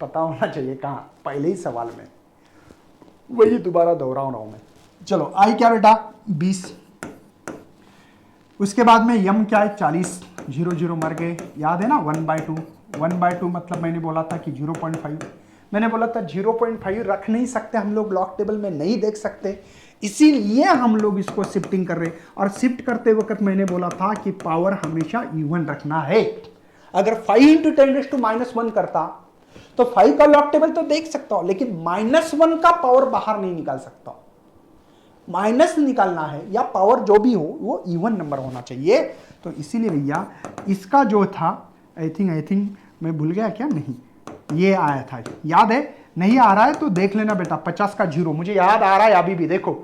पता होना चाहिए कहां, पहले ही सवाल में, वही दोबारा दोहराव रहा हूं मैं। चलो आई क्या बेटा 20, उसके बाद में यम क्या है 40, 0 0 मर गए, याद है ना 1/2 1/2 मतलब मैंने बोला था कि 0.5, मैंने बोला था 0.5 रख नहीं सकते हम लोग, ब्लॉक टेबल में नहीं देख सकते, इसीलिए हम लोग इसको शिफ्टिंग कर रहे। और शिफ्ट करते वक्त मैंने बोला था कि पावर हमेशा इवन रखना है। अगर 5 × 10⁻⁻1 करता तो 5 का लॉक टेबल तो देख सकता हूं, लेकिन -1 का पावर बाहर नहीं निकाल सकता। माइनस निकालना है या पावर जो भी हो वो इवन नंबर होना चाहिए। तो इसीलिए भैया इसका जो था आई थिंक मैं भूल गया क्या, नहीं ये आया था, याद है? नहीं आ रहा है तो देख लेना बेटा, 50 का 0 मुझे याद आ रहा है अभी भी, देखो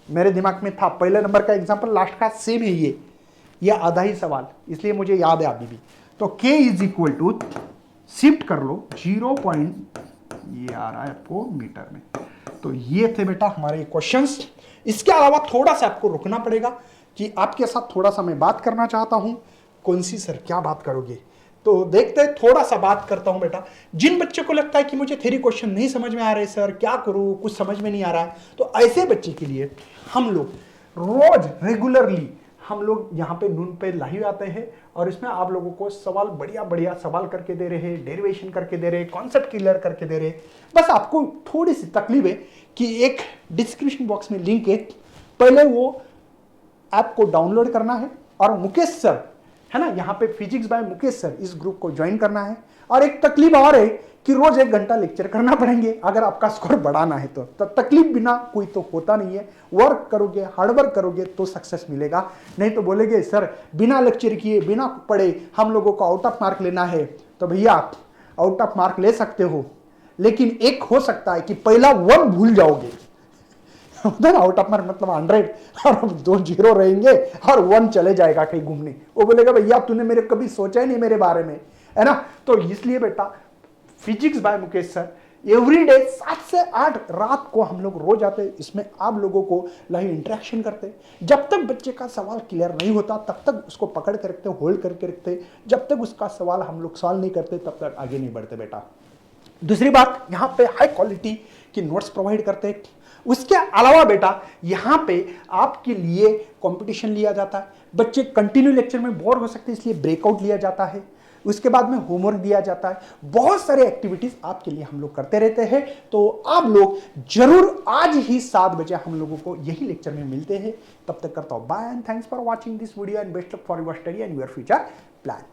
मेरे दिमाग में था, पहले नंबर का एग्जांपल लास्ट का सेम है ये आधा ही सवाल, इसलिए मुझे याद है अभी भी। तो k = शिफ्ट कर लो 0. ये आ रहा है आपको मीटर में। तो ये थे बेटा हमारे क्वेश्चंस। इसके अलावा थोड़ा सा आपको रुकना पड़ेगा कि आपके साथ थोड़ा सा मैं बात करना चाहता हूं। कौन सी सर, क्या बात करोगे? तो देखते हैं, थोड़ा सा बात करता हूं बेटा। जिन बच्चों को लगता है कि मुझे थ्योरी क्वेश्चन नहीं समझ में आ रहे सर, क्या करूं, कुछ समझ में नहीं आ रहा है, तो ऐसे बच्चे के लिए हम लोग रोज रेगुलरली हम लोग यहाँ पे नून पे लाइव आते हैं और इसमें आप लोगों को सवाल बढ़िया बढ़िया सवाल करके दे रहे हैं, डेरिवेशन करके दे रहे हैं, कॉन्सेप्ट क्लियर करके दे रहे हैं। बस आपको थोड़ी सी तकलीफ है कि एक डिस्क्रिप्शन बॉक्स में लिंक है, पहले वो ऐप को डाउनलोड करना है और मुकेश सर है ना, यहाँ पे फिजिक्स बाय मुकेश सर, इस ग्रुप को ज्वाइन करना है। और एक तकलीफ और है कि रोज 1 घंटा लेक्चर करना पड़ेंगे अगर आपका स्कोर बढ़ाना है तो तकलीफ बिना कोई तो होता नहीं है। वर्क करोगे, हार्ड वर्क करोगे तो सक्सेस मिलेगा, नहीं तो बोलेगे सर बिना लेक्चर किए, बिना पढ़े हम लोगों को आउट ऑफ मार्क लेना है। तो भैया आप आउट ऑफ मार्क ले सकते हो, लेकिन एक हो सकता है कि पहला 1 भूल जाओगे, उधर आउट ऑफ मार्क मतलब 100 और 2 0 रहेंगे और 1 चले जाएगा कहीं घूमने। वो बोलेगा भैया तूने मेरे कभी सोचा ही नहीं मेरे बारे में, है ना। तो इसलिए बेटा physics bye Mukesh sir everyday 7 से 8 रात को हम लोग रोज आते हैं, इसमें आप लोगों को लाइव इंटरेक्शन करते। जब तक बच्चे का सवाल क्लियर नहीं होता तब तक उसको पकड़ के रखते, होल्ड करके रखते, जब तक उसका सवाल हम लोग सॉल्व नहीं करते तब तक आगे नहीं बढ़ते बेटा। दूसरी बात, यहाँ पे हाई क्वालिटी की नोट्स प्रोवाइड करते हैं। उसके अलावा बेटा यहाँ पे आपके लिए कंपटीशन लिया जाता है, बच्चे कंटिन्यू लेक्चर में बोर हो सकते हैं इसलिए ब्रेकआउट लिया जाता है, उसके बाद में होमवर्क दिया जाता है, बहुत सारे एक्टिविटीज आपके लिए हम लोग करते रहते हैं। तो आप लोग जरूर आज ही 7 बजे हम लोगों को यही लेक्चर में मिलते हैं। तब तक करता हूं bye and thanks for watching this video and best luck for your study and your future plan.